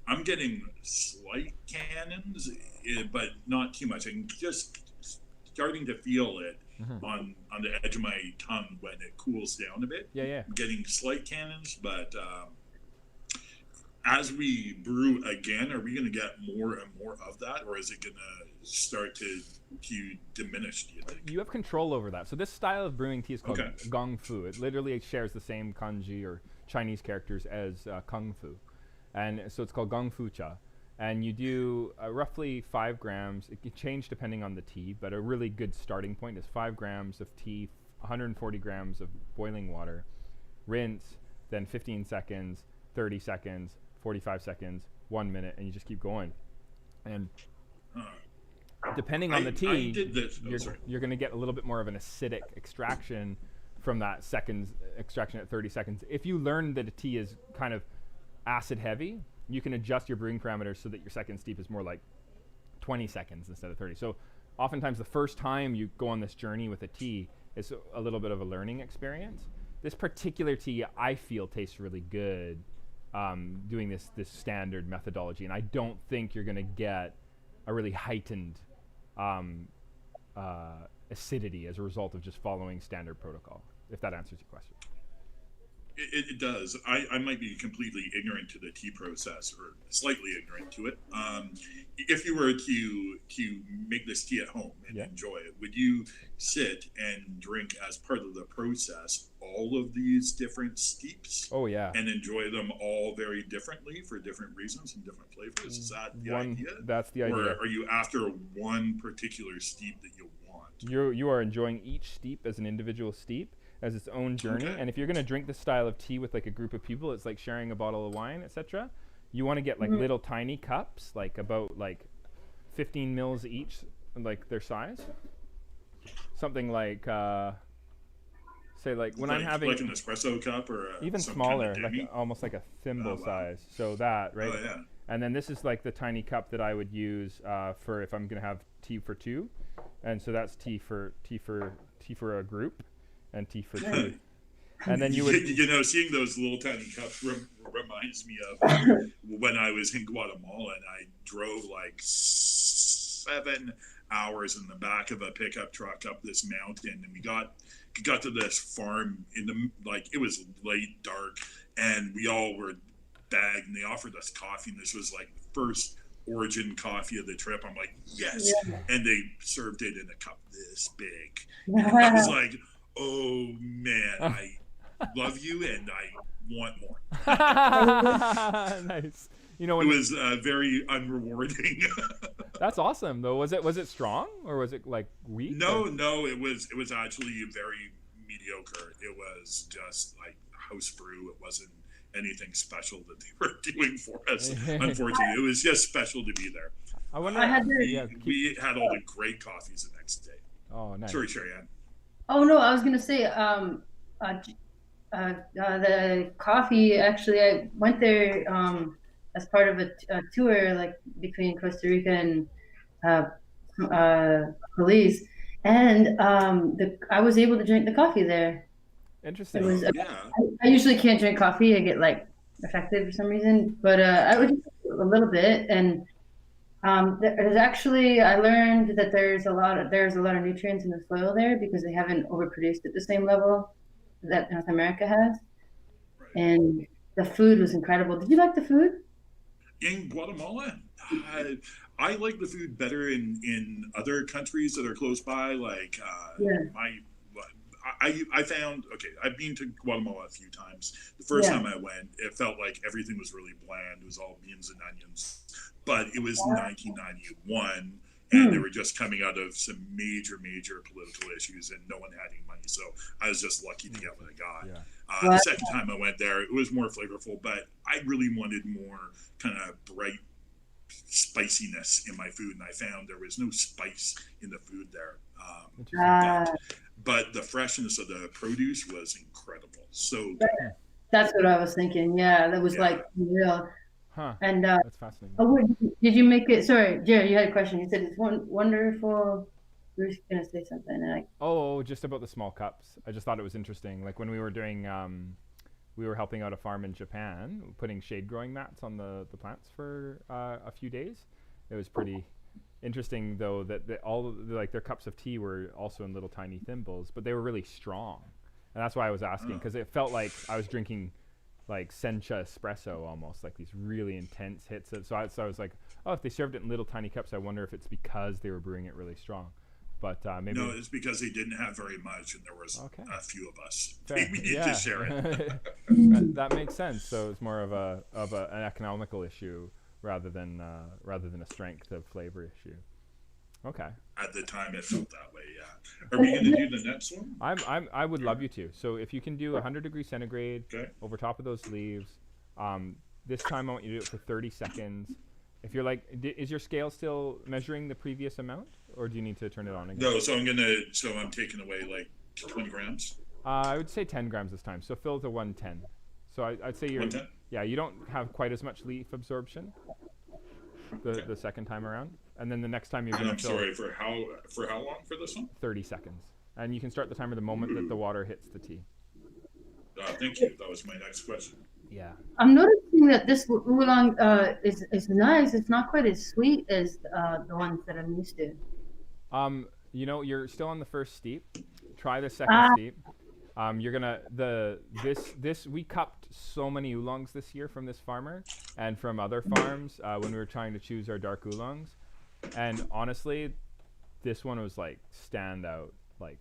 B: I'm getting slight cannons, but not too much. I'm just starting to feel it on the edge of my tongue when it cools down a bit.
A: Yeah.
B: I'm getting slight cannons, but as we brew again, are we going to get more and more of that, or is it going to start to diminish, do you think?
A: You have control over that. So this style of brewing tea is called Gong Fu. It literally shares the same kanji or Chinese characters as Kung Fu. And so it's called Gong Fu Cha. And you do roughly 5 grams. It can change depending on the tea, but a really good starting point is 5 grams of tea, 140 grams of boiling water, rinse, then 15 seconds, 30 seconds, 45 seconds, 1 minute, and you just keep going. And depending on the tea, you're going to get a little bit more of an acidic extraction from that seconds extraction at 30 seconds. If you learn that a tea is kind of acid heavy, you can adjust your brewing parameters so that your second steep is more like 20 seconds instead of 30. So oftentimes the first time you go on this journey with a tea is a little bit of a learning experience. This particular tea, I feel, tastes really good doing this standard methodology, and I don't think you're going to get a really heightened acidity as a result of just following standard protocol, if that answers your question.
B: It does. I might be completely ignorant to the tea process, or slightly ignorant to it. If you were to make this tea at home and enjoy it, would you sit and drink as part of the process all of these different steeps?
A: Oh yeah.
B: And enjoy them all very differently for different reasons and different flavors? Is that the idea?
A: That's the idea.
B: Or are you after one particular steep that you want?
A: You are enjoying each steep as an individual steep, as its own journey. And if you're going to drink this style of tea with like a group of people, it's like sharing a bottle of wine, etc. You want to get like little tiny cups, like about like 15 mils each, like their size. Something like say like when I'm having
B: like an espresso cup, or
A: even smaller, kind of like almost like a thimble size. So that, right?
B: Oh, yeah.
A: And then this is like the tiny cup that I would use for if I'm going to have tea for 2. And so that's tea for a group. And tea for 2. And then you would...
B: seeing those little tiny cups reminds me of when I was in Guatemala and I drove like 7 hours in the back of a pickup truck up this mountain, and we got to this farm it was late dark, and we all were bagged, and they offered us coffee, and this was like the first origin coffee of the trip. I'm like, yes. And they served it in a cup this big. And I was like, oh man, I love you and I want more.
A: Nice.
B: It was very unrewarding.
A: That's awesome though. Was it strong, or was it like weak?
B: No, it was actually very mediocre. It was just like house brew. It wasn't anything special that they were doing for us. Unfortunately, it was just special to be there.
A: I wonder.
B: We had all the great coffees the next day.
A: Oh, nice.
B: Sorry, Sherri Anne.
C: Oh no, I was gonna say the coffee. Actually, I went there as part of a tour, like between Costa Rica and police, and I was able to drink the coffee there. It
A: Interesting.
C: was.
B: Oh yeah.
C: I usually can't drink coffee. I get like affected for some reason, but I would just a little bit. And there's actually I learned that there's a lot of nutrients in the soil there because they haven't overproduced at the same level that North America has.
B: Right.
C: And the food was incredible. Did you like the food?
B: In Guatemala, I like the food better in other countries that are close by. Like
C: Yeah,
B: my, I found okay. I've been to Guatemala a few times. The first
C: yeah.
B: time I went, it felt like everything was really bland. It was all beans and onions. But it was 1991, and they
C: Hmm.
B: were just coming out of some major political issues, and no one had any money. So I was just lucky to get what I got.
A: Yeah.
B: The
C: Wow.
B: second time I went there, it was more flavorful, but I really wanted more kind of bright spiciness in my food, and I found there was no spice in the food there.
A: Interesting.
C: Uh,
B: But the freshness of the produce was incredible. So good.
C: that's what I was thinking. Yeah, that was
B: Yeah.
C: like real.
A: Huh.
C: And
A: That's fascinating.
C: oh, wait, did you make it? Sorry, Jerry, you had a question. You said it's wonderful. You were gonna say something, and
A: Oh, just about the small cups. I just thought it was interesting. Like when we were doing, we were helping out a farm in Japan, putting shade growing mats on the plants for a few days. It was pretty interesting, though, that all of like their cups of tea were also in little tiny thimbles, but they were really strong, and that's why I was asking because it felt like I was drinking like sencha espresso almost, like these really intense hits. So I was like, oh, if they served it in little tiny cups, I wonder if it's because they were brewing it really strong. But maybe
B: No, it's because they didn't have very much, and there was
A: Okay.
B: a few of us.
A: fair.
B: We need
A: Yeah.
B: to share it.
A: That makes sense. So it's more of an economical issue rather than a strength of flavor issue. Okay.
B: At the time, it felt that way. Yeah. Are we going to do the next one?
A: I would love you to. So if you can do 100 degrees centigrade
B: Okay.
A: over top of those leaves, this time I want you to do it for 30 seconds. If you're like, is your scale still measuring the previous amount, or do you need to turn it on again?
B: No, so I'm taking away like 20 grams.
A: I would say 10 grams this time. So fill to 110. So I'd say you're,
B: 110?
A: yeah, you don't have quite as much leaf absorption the second time around, and then the next time you're
B: And
A: gonna
B: I'm
A: fill
B: sorry for how long for this one?
A: 30 seconds, and you can start the timer the moment that the water hits the tea.
B: Thank you. That was my next question.
A: Yeah.
C: I'm noticing that this oolong is nice. It's not quite as sweet as the ones that I'm used to.
A: You're still on the first steep. Try the second
C: Ah.
A: steep. You're gonna this we cupped so many oolongs this year from this farmer and from other farms when we were trying to choose our dark oolongs, and honestly, this one was like standout, like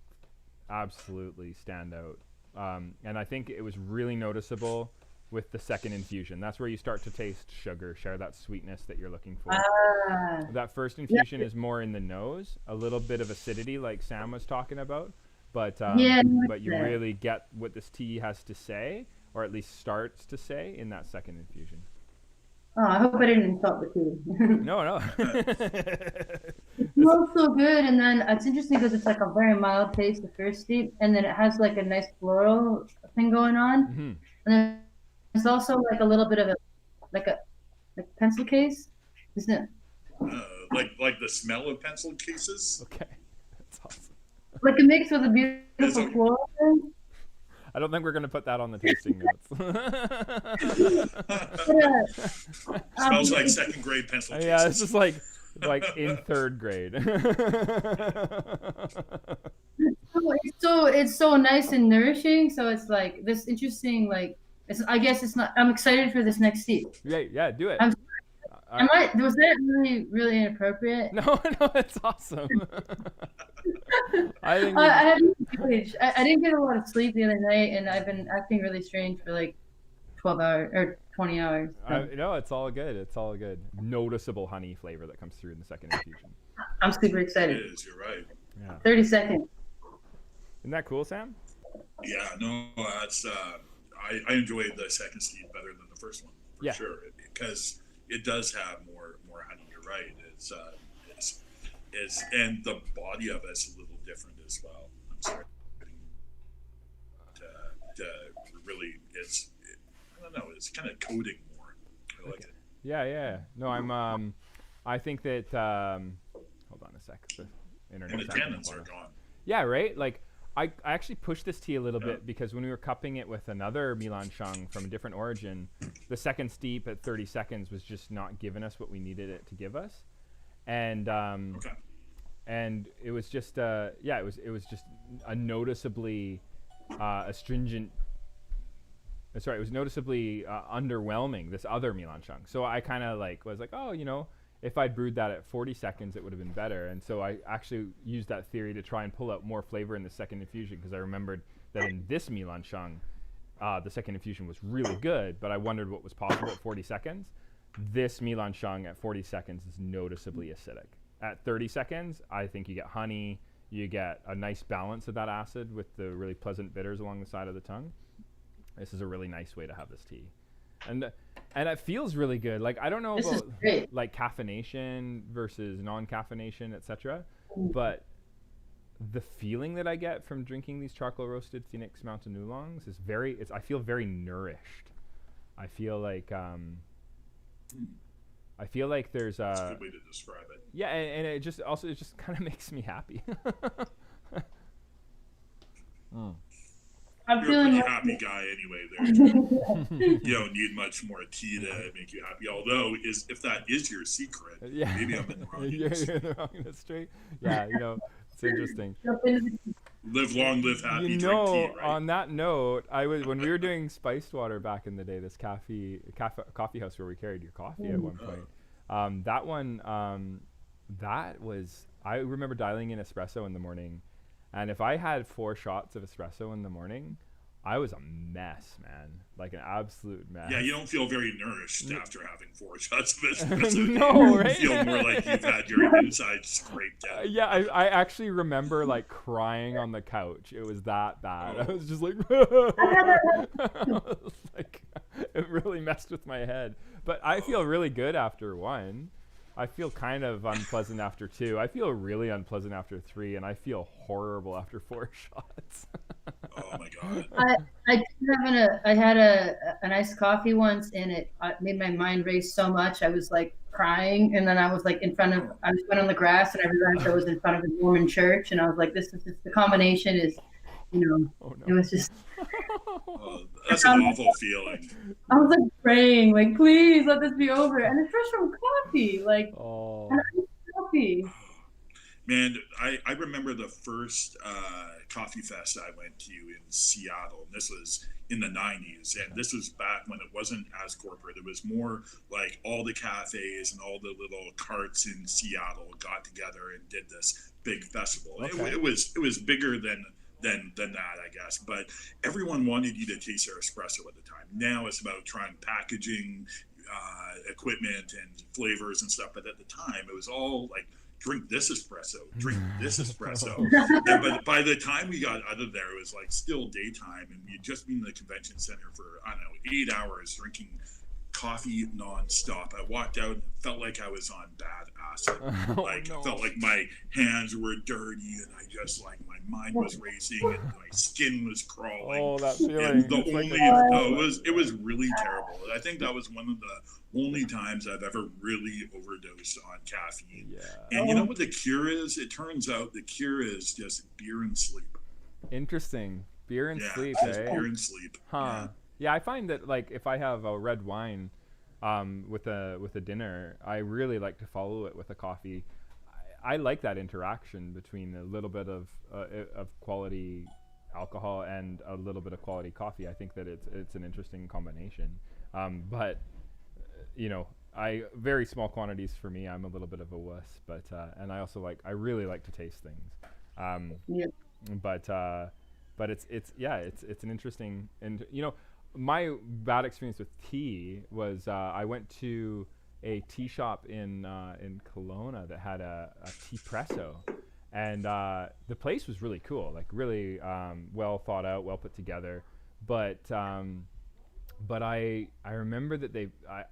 A: absolutely standout. And I think it was really noticeable with the second infusion. That's where you start to taste sugar, share that sweetness that you're looking for.
C: Ah,
A: That first infusion is more in the nose, a little bit of acidity, like Sam was talking about, but
C: Yeah,
A: but you
C: yeah.
A: really get what this tea has to say, or at least starts to say, in that second infusion.
C: oh, I hope I didn't insult the tea.
A: No.
C: It smells so good, and then it's interesting because it's like a very mild taste the first steep, and then it has like a nice floral thing going on,
A: Hmm.
C: and then there's also like a little bit of a like a like pencil case, isn't it?
B: Like the smell of pencil cases.
A: Okay, that's awesome.
C: Like a mix with a beautiful
B: It's-
C: floral thing.
A: I don't think we're gonna put that on the tasting notes.
B: Smells like second grade pencil cases.
A: Yeah, it's just like in third grade.
C: It's so nice and nourishing. So it's like this interesting like I guess it's not. I'm excited for this next steep.
A: Yeah, do it.
C: I'm was that really inappropriate?
A: No, it's awesome. I think
C: I didn't get a lot of sleep the other night, and I've been acting really strange for like 12 hours or 20 hours. So
A: no, it's all good. It's all good. Noticeable honey flavor that comes through in the second infusion.
C: I'm super
B: It
C: excited.
B: is. You're right.
A: Yeah.
C: 30 seconds.
A: Isn't that cool, Sam?
B: Yeah. No. That's. I enjoyed the second steep better than the first one for
A: Yeah.
B: sure because it does have more honey. You're right. It's and the body of it's a little different as well. I'm sorry. To really, I don't know. It's kind of coding more. I like it.
A: Yeah. No, I think that Hold on a sec. The
B: And
A: internet.
B: the tannins are gone.
A: Yeah, right? Like, I actually pushed this tea a little bit because when we were cupping it with another Milan Xiang from a different origin, the second steep at 30 seconds was just not giving us what we needed it to give us. And and it was just it was just a noticeably astringent. Sorry, it was noticeably underwhelming, this other Milan Xiang. So I kind of was like, oh, if I'd brewed that at 40 seconds, it would have been better. And so I actually used that theory to try and pull out more flavor in the second infusion, because I remembered that in this Milan Xiang, the second infusion was really good, but I wondered what was possible at 40 seconds. This Milan Xiang at 40 seconds is noticeably acidic. At 30 seconds, I think you get honey, you get a nice balance of that acid with the really pleasant bitters along the side of the tongue. This is a really nice way to have this tea. And it feels really good. Like, I don't know
C: This
A: about
C: is great.
A: like caffeination versus non-caffeination, etc. But the feeling that I get from drinking these charcoal roasted Phoenix Mountain Oolongs is I feel very nourished. I feel like there's
B: That's a good way to describe it.
A: Yeah, and it just kind of makes me happy.
C: I'm
B: You're a
C: feeling
B: pretty happy guy anyway there. You don't need much more tea to make you happy. Although, if that is your secret, maybe I'm in the wrong
A: You're
B: industry.
A: in the wrong industry. Yeah, it's interesting.
B: Live long, live happy, drink tea, right?
A: On that note, when we were doing spiced water back in the day, this coffee house where we carried your coffee at one point, I remember dialing in espresso in the morning, and if I had 4 shots of espresso in the morning, I was a mess, man. Like an absolute mess.
B: Yeah, you don't feel very nourished after having 4 shots of espresso.
A: No, right?
B: You feel more like you've had your insides scraped out.
A: Yeah, I actually remember crying on the couch. It was that bad. I was just like, it really messed with my head. But I feel really good after 1. I feel kind of unpleasant after 2. I feel really unpleasant after 3, and I feel horrible after 4 shots.
B: Oh my god!
C: I had a nice coffee once, and it made my mind race so much. I was crying, and then I was I was going on the grass, and I realized I was in front of a Mormon church, and I was like, this is just, the combination is,
A: Oh, no.
C: It was just.
B: That's an awful feeling.
C: I was praying, please let this be over, and it's fresh from coffee, coffee.
B: Man, I remember the first coffee fest I went to in Seattle, and this was in the 90s, and this was back when it wasn't as corporate. It was more like all the cafes and all the little carts in Seattle got together and did this big festival. Okay. It was bigger than that, I guess, but everyone wanted you to taste their espresso at the time. Now it's about trying packaging, equipment and flavors and stuff, but at the time it was all drink this espresso. But by the time we got out of there, it was still daytime, and we had just been in the convention center for 8 hours drinking coffee nonstop. I walked out and felt like I was on bad acid. Felt like my hands were dirty, and I just my mind was racing, and my skin was crawling.
A: Oh, that feeling!
B: And it was really terrible. I think that was one of the only times I've ever really overdosed on caffeine. Yeah. And you know what the cure is? It turns out the cure is just beer and sleep.
A: Interesting. Beer and sleep,
B: just beer and sleep.
A: Huh. Yeah, I find that if I have a red wine with a dinner, I really like to follow it with a coffee. I like that interaction between a little bit of quality alcohol and a little bit of quality coffee. I think that it's an interesting combination. But I very small quantities for me. I'm a little bit of a wuss, but and I also I really like to taste things. But it's an interesting, and my bad experience with tea was I went to a tea shop in Kelowna that had a tea presso, and the place was really cool, really well thought out, well put together. But I remember that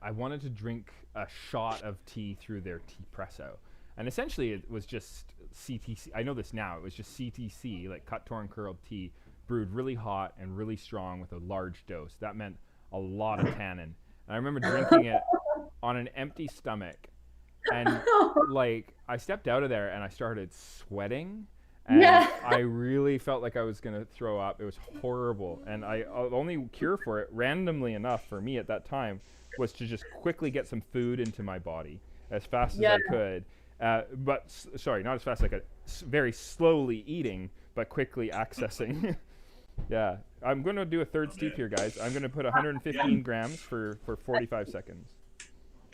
A: I wanted to drink a shot of tea through their tea presso, and essentially it was just CTC. I know this now. It was just CTC, cut, torn, curled tea, brewed really hot and really strong with a large dose. That meant a lot of tannin. And I remember drinking it on an empty stomach, And like I stepped out of there and I started sweating. And
C: Yeah.
A: I really felt like I was going to throw up. It was horrible. And the only cure for it, randomly enough for me at that time, was to just quickly get some food into my body as fast as I could. Sorry, not as fast as I could. Very slowly eating, but quickly accessing. Yeah. I'm going to do a third steep here, guys. I'm going to put 115 grams for 45 seconds.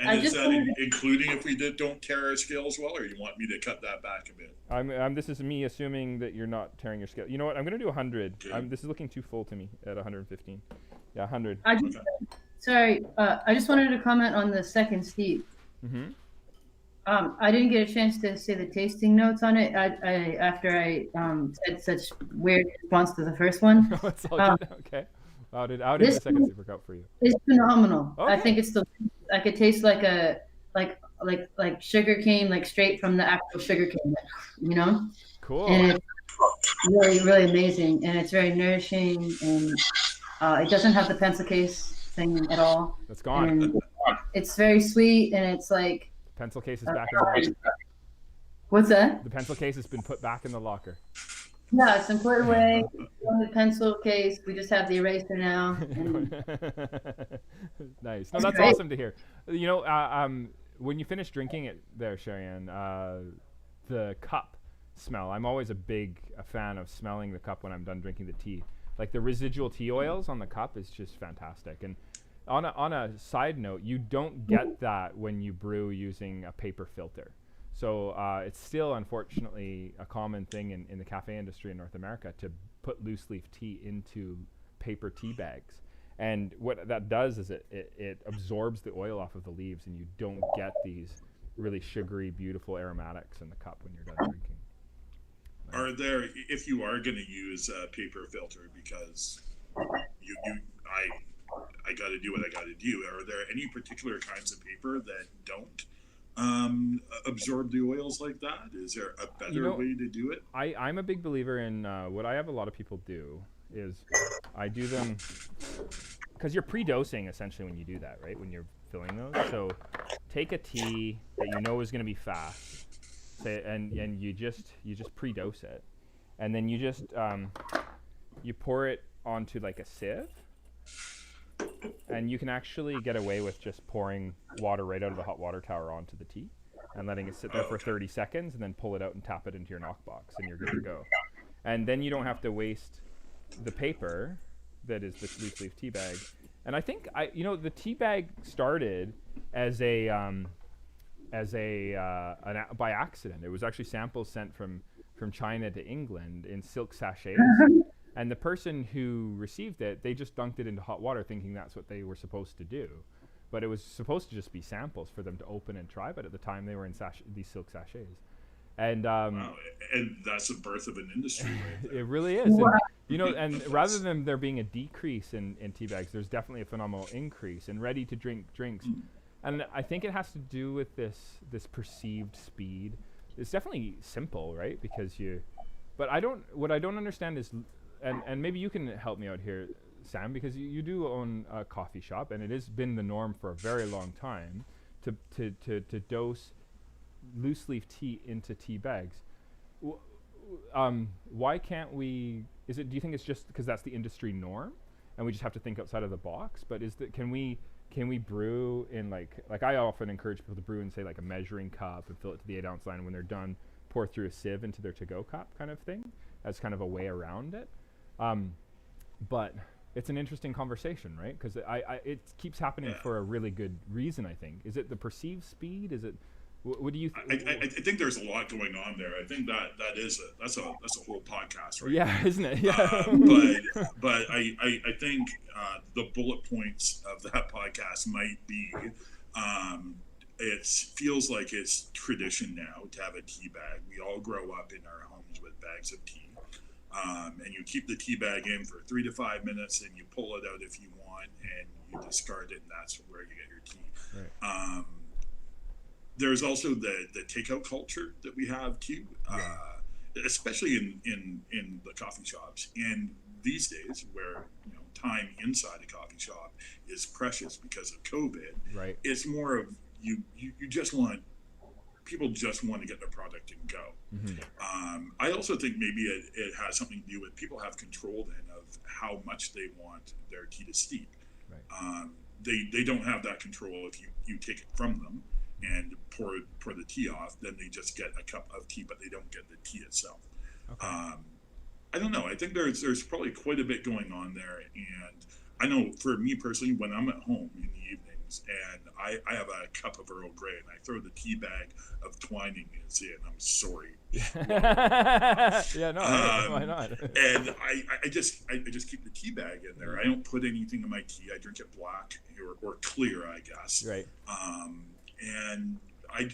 B: And is that including if we don't tear our scales well, or you want me to cut that back a bit?
A: This is me assuming that you're not tearing your scale. You know what? I'm going to do 100. This is looking too full to me at 115. Yeah, 100.
C: Sorry, I just wanted to comment on the second steep.
A: Mm-hmm.
C: I didn't get a chance to say the tasting notes on it. After I said such weird response to the first one.
A: It's all good. Okay. How did the second steep work out for you?
C: It's phenomenal.
A: Okay.
C: I think it's I could taste like sugar cane, like straight from the actual sugar cane, you know?
A: Cool.
C: And it's really, really amazing. And it's very nourishing. And it doesn't have the pencil case thing at all.
A: That's gone.
C: And it's very sweet. And it's like...
A: Pencil case is back in the locker.
C: What's that?
A: The pencil case has been put back in the locker.
C: Yeah, it's been put away. On the pencil case. We just have the eraser now.
A: Nice. No, that's awesome to hear. You know, when you finish drinking it there, Sherri Anne, the cup smell. I'm always a fan of smelling the cup when I'm done drinking the tea. Like the residual tea oils on the cup is just fantastic. And on a side note, you don't get that when you brew using a paper filter. So it's still, unfortunately, a common thing in the cafe industry in North America to put loose leaf tea into paper tea bags. And what that does is it absorbs the oil off of the leaves, and you don't get these really sugary, beautiful aromatics in the cup when you're done drinking.
B: Are there, if you are going to use a paper filter, because I got to do what I got to do, are there any particular kinds of paper that don't absorb the oils like that? Is there a better way to do it?
A: I'm a big believer in what I have a lot of people do is I do them because you're pre-dosing essentially when you do that, right? When you're filling those. So take a tea that you know is going to be fast, and you just pre-dose it, and then you just you pour it onto like a sieve. And you can actually get away with just pouring water right out of the hot water tower onto the tea and letting it sit there for 30 seconds and then pull it out and tap it into your knockbox and you're good to go. And then you don't have to waste the paper that is this loose leaf tea bag. And I think the tea bag started as by accident. It was actually samples sent from China to England in silk sachets. And the person who received it, they just dunked it into hot water thinking that's what they were supposed to do. But it was supposed to just be samples for them to open and try, but at the time they were in these silk sachets. And
B: wow. And that's the birth of an industry right there.
A: It really is. Wow. And, and rather than there being a decrease in tea bags, there's definitely a phenomenal increase in ready-to-drink drinks. And I think it has to do with this perceived speed. It's definitely simple, right? But what I don't understand is... And maybe you can help me out here, Sam, because you do own a coffee shop, and it has been the norm for a very long time to dose loose leaf tea into tea bags. Why can't we? Do you think it's just because that's the industry norm, and we just have to think outside of the box? But can we brew in like I often encourage people to brew in, say, like a measuring cup and fill it to the 8-ounce line, and when they're done, pour through a sieve into their to-go cup kind of thing, as kind of a way around it. But it's an interesting conversation, right? Because it keeps happening for a really good reason, I think. Is it the perceived speed? Is it what do you think?
B: I think there's a lot going on there. I think that's a whole podcast, right?
A: Yeah, isn't it? Yeah.
B: But I think the bullet points of that podcast might be it feels like it's tradition now to have a tea bag. We all grow up in our homes with bags of tea. And you keep the tea bag in for 3 to 5 minutes, and you pull it out if you want, and you discard it, and that's where you get your tea. Right. There's also the takeout culture that we have too, especially in the coffee shops. And these days, where time inside a coffee shop is precious because of COVID,
A: right?
B: It's more of you just want people just want to get their product and go. I also think maybe it has something to do with people have control then of how much they want their tea to steep.
A: Right.
B: They don't have that control. If you take it from them and pour the tea off, then they just get a cup of tea, but they don't get the tea itself.
A: Okay.
B: I don't know. I think there's probably quite a bit going on there, and I know for me personally, when I'm at home in the evenings and I have a cup of Earl Grey and I throw the tea bag of Twinings in, I'm sorry.
A: Yeah, no, why not?
B: And I just keep the tea bag in there. I don't put anything in my tea. I drink it black or clear, I guess.
A: Right.
B: And I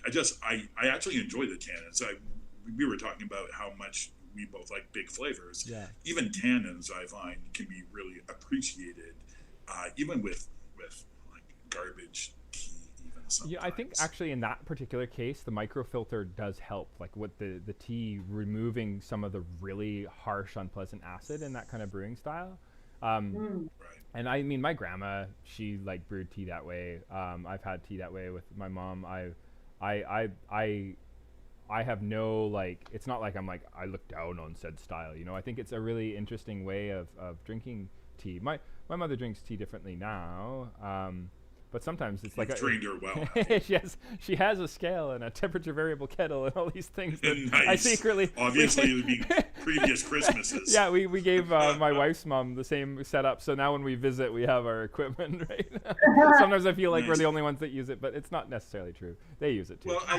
B: actually enjoy the tannins. We were talking about how much we both like big flavors.
A: Yeah.
B: Even tannins, I find, can be really appreciated, even with like garbage tea. Even sometimes.
A: Yeah, I think actually in that particular case, the microfilter does help. Like with the tea removing some of the really harsh, unpleasant acid in that kind of brewing style.
B: Right.
A: And I mean, my grandma, she like brewed tea that way. I've had tea that way with my mom. I have no, like, it's not like I'm like, I look down on said style, you know. I think it's a really interesting way of drinking tea. My mother drinks tea differently now, but sometimes it's like
B: trained her well.
A: she has a scale and a temperature variable kettle and all these things that
B: nice.
A: I secretly
B: obviously it would be previous Christmases.
A: Yeah, we gave my wife's mom the same setup, so now when we visit we have our equipment, right? Sometimes I feel like we're the only ones that use it, but it's not necessarily true. They use it too.
B: Well, I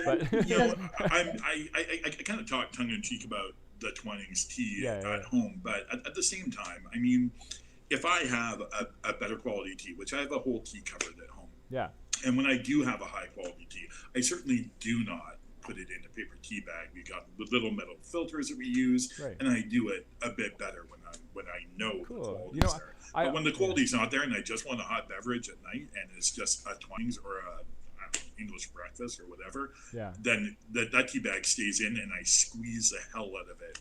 B: kind of talk tongue in cheek about the Twinings tea at home, but at the same time, I mean, if I have a better quality tea, which I have a whole tea cupboard at home.
A: Yeah.
B: And when I do have a high quality tea, I certainly do not put it in a paper tea bag. We got the little metal filters that we use, and I do it a bit better when I know the quality's there. But when the quality's not there and I just want a hot beverage at night and it's just a Twinings or a English breakfast or whatever, then that tea bag stays in and I squeeze the hell out of it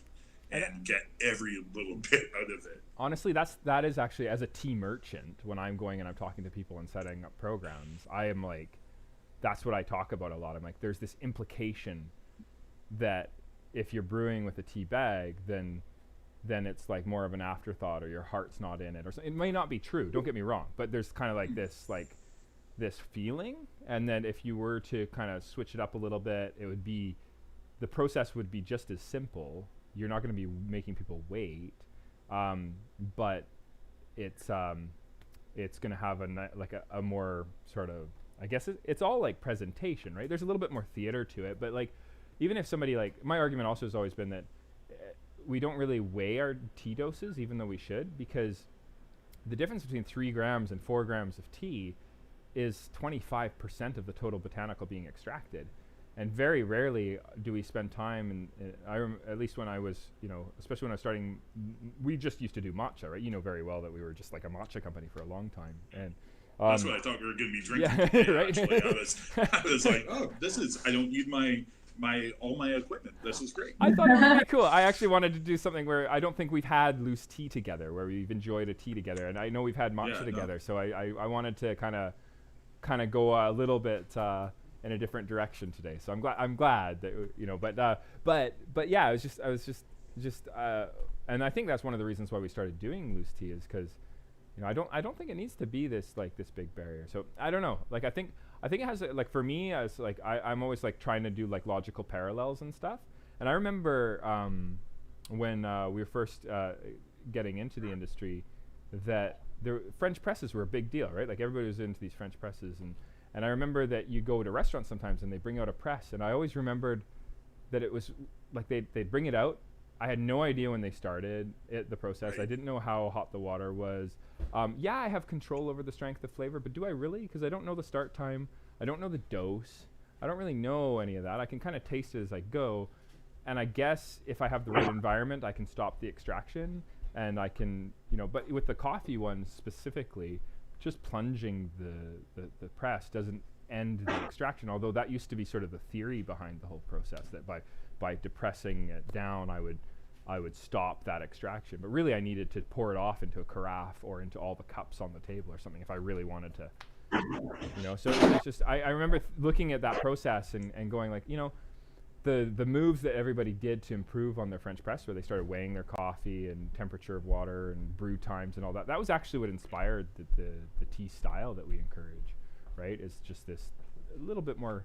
B: and get every little bit out of it.
A: Honestly, that is actually, as a tea merchant, when I'm going and I'm talking to people and setting up programs, I am like, that's what I talk about a lot. I'm like, there's this implication that if you're brewing with a tea bag, then it's like more of an afterthought, or your heart's not in it, or something. It may not be true, don't get me wrong, but there's kind of like this feeling. And then if you were to kind of switch it up a little bit, the process would be just as simple. You're not going to be making people wait, but it's going to have a more sort of, I guess it's all like presentation, right? There's a little bit more theater to it, but like, even if somebody, like, my argument also has always been that we don't really weigh our tea doses, even though we should, because the difference between 3 grams and 4 grams of tea is 25% of the total botanical being extracted. And very rarely do we spend time, and at least when I was, especially when I was starting, we just used to do matcha, right? You know very well that we were just like a matcha company for a long time. And
B: that's what I thought we were going to be drinking today,
A: right?
B: Actually. I was like, oh, I don't need all my equipment. This is great.
A: I thought it would be cool. I actually wanted to do something where I don't think we've had loose tea together, where we've enjoyed a tea together. And I know we've had matcha together. So I wanted to kind of go a little bit in a different direction today. So I'm glad that, but yeah, I was just and I think that's one of the reasons why we started doing loose tea, is because I don't think it needs to be this big barrier. So I don't know, like I think it has, like, for me, as like I'm always like trying to do like logical parallels and stuff. And I remember when we were first getting into the industry, that the French presses were a big deal, right? Like everybody was into these French presses, and I remember that you go to restaurants sometimes and they bring out a press, and I always remembered that it was like they'd bring it out. I had no idea when they started the process. Right. I didn't know how hot the water was. I have control over the strength of flavor, but do I really? Because I don't know the start time. I don't know the dose. I don't really know any of that. I can kind of taste it as I go. And I guess if I have the right environment, I can stop the extraction, and I can, but with the coffee ones specifically, just plunging the press doesn't end the extraction, although that used to be sort of the theory behind the whole process, that by depressing it down, I would stop that extraction. But really I needed to pour it off into a carafe or into all the cups on the table or something if I really wanted to, so it's just, I remember looking at that process and going like, the moves that everybody did to improve on their French press, where they started weighing their coffee and temperature of water and brew times and all that, that was actually what inspired the tea style that we encourage, right? It's just this a little bit more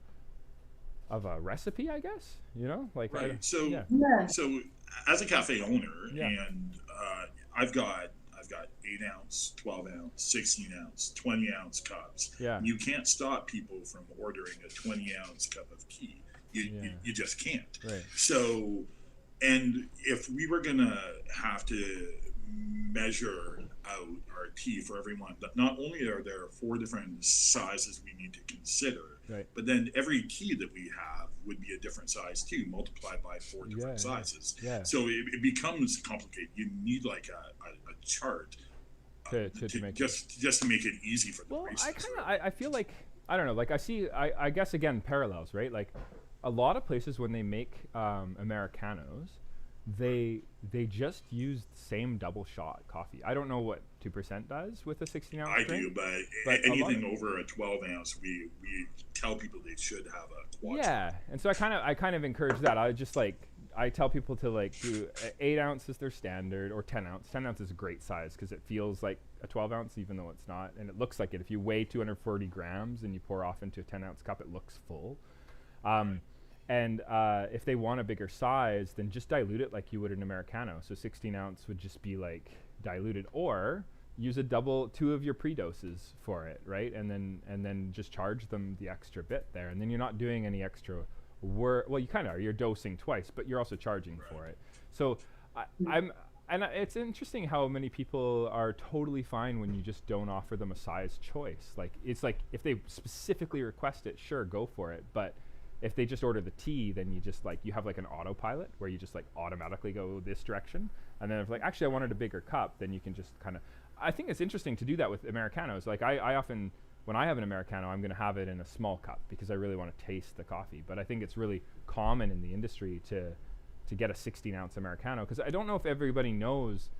A: of a recipe, I guess, you know, like
B: right. So
C: Yeah.
B: so as a cafe owner,
A: Yeah.
B: and I've got 8-ounce, 12-ounce, 16-ounce, 20-ounce cups.
A: Yeah.
B: You can't stop people from ordering a 20-ounce cup of tea. You just can't.
A: Right.
B: So, and if we were gonna have to measure out our tea for everyone, that not only are there 4 different sizes we need to consider,
A: Right.
B: but then every tea that we have would be a different size too, multiplied by 4 different sizes.
A: Yeah.
B: So it becomes complicated. You need like a chart
A: To make
B: just to make it easy for the
A: Well,
B: baristas.
A: I feel like, I don't know, like I guess again parallels, right? Like a lot of places when they make Americanos, they just use the same double shot coffee. I don't know what 2% does with a 16-ounce
B: I
A: drink.
B: do,
A: but
B: anything over a 12-ounce, we tell people they should have a quad.
A: Yeah, and so I kind of encourage that. I tell people to like do 8 ounce is their standard, or 10 ounce. 10 ounce is a great size because it feels like a 12 ounce even though it's not, and it looks like it. If you weigh 240 grams and you pour off into a 10 ounce cup, it looks full. And if they want a bigger size, then just dilute it like you would an Americano. So 16 ounce would just be like diluted, or use a double 2 of your pre-doses for it, right? And then just charge them the extra bit there, and then you're not doing any extra work. Well, you kind of are. You're dosing twice, but you're also charging for it. So it's interesting how many people are totally fine when you just don't offer them a size choice. Like it's like if they specifically request it, sure, go for it. But if they just order the tea, then you just like, you have like an autopilot where you just like automatically go this direction. And then if like, actually I wanted a bigger cup, then you can just kind of, I think it's interesting to do that with Americanos. Like I often, when I have an Americano, I'm going to have it in a small cup because I really want to taste the coffee. But I think it's really common in the industry to get a 16-ounce Americano, because I don't know if everybody knows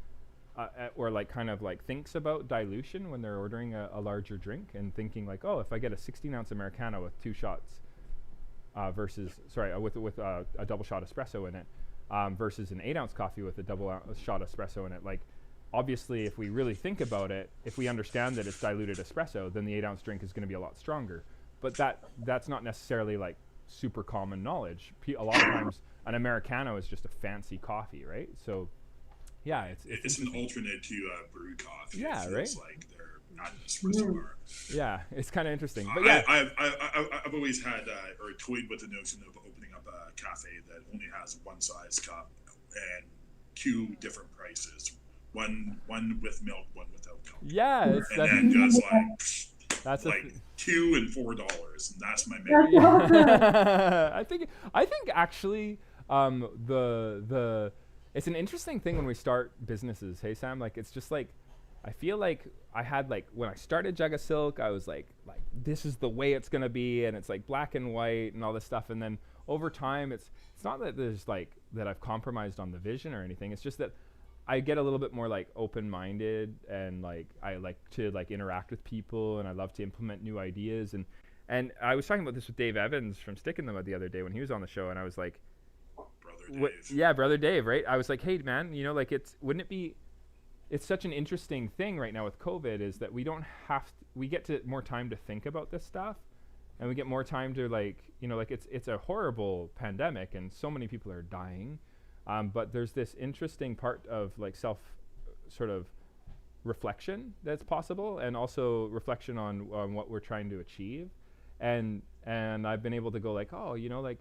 A: or like kind of like thinks about dilution when they're ordering a larger drink, and thinking like, oh, if I get a 16-ounce Americano with 2 shots with a double shot espresso in it versus an 8-ounce coffee with a double shot espresso in it, like obviously if we really think about it, if we understand that it's diluted espresso, then the 8-ounce drink is going to be a lot stronger. But that's not necessarily like super common knowledge. A lot of times an Americano is just a fancy coffee, right? So yeah,
B: it's an alternate to brewed coffee.
A: Yeah,
B: it
A: right.
B: feels like they're not an espresso bar.
A: Yeah, it's kind of interesting. But yeah,
B: I've always had or toyed with the notion of opening up a cafe that only has one size cup and 2 different prices. One with milk, one without milk.
A: Yeah,
B: and then just
A: that's
B: like $2 and $4, and that's my menu.
A: I think actually it's an interesting thing when we start businesses. Hey Sam, like it's just like, I feel like I had like, when I started JagaSilk, I was like this is the way it's gonna be, and it's like black and white and all this stuff. And then over time, it's not that there's like that I've compromised on the vision or anything. It's just that I get a little bit more like open-minded, and like I like to like interact with people, and I love to implement new ideas. And I was talking about this with Dave Evans from Stickin' Them the other day when he was on the show, and I was like, Brother Dave, right? I was like, hey man, you know, like it's such an interesting thing right now with COVID, is that we get to more time to think about this stuff, and we get more time to like, you know, like it's a horrible pandemic and so many people are dying. But there's this interesting part of like self sort of reflection that's possible, and also reflection on what we're trying to achieve. And I've been able to go like, oh, you know, like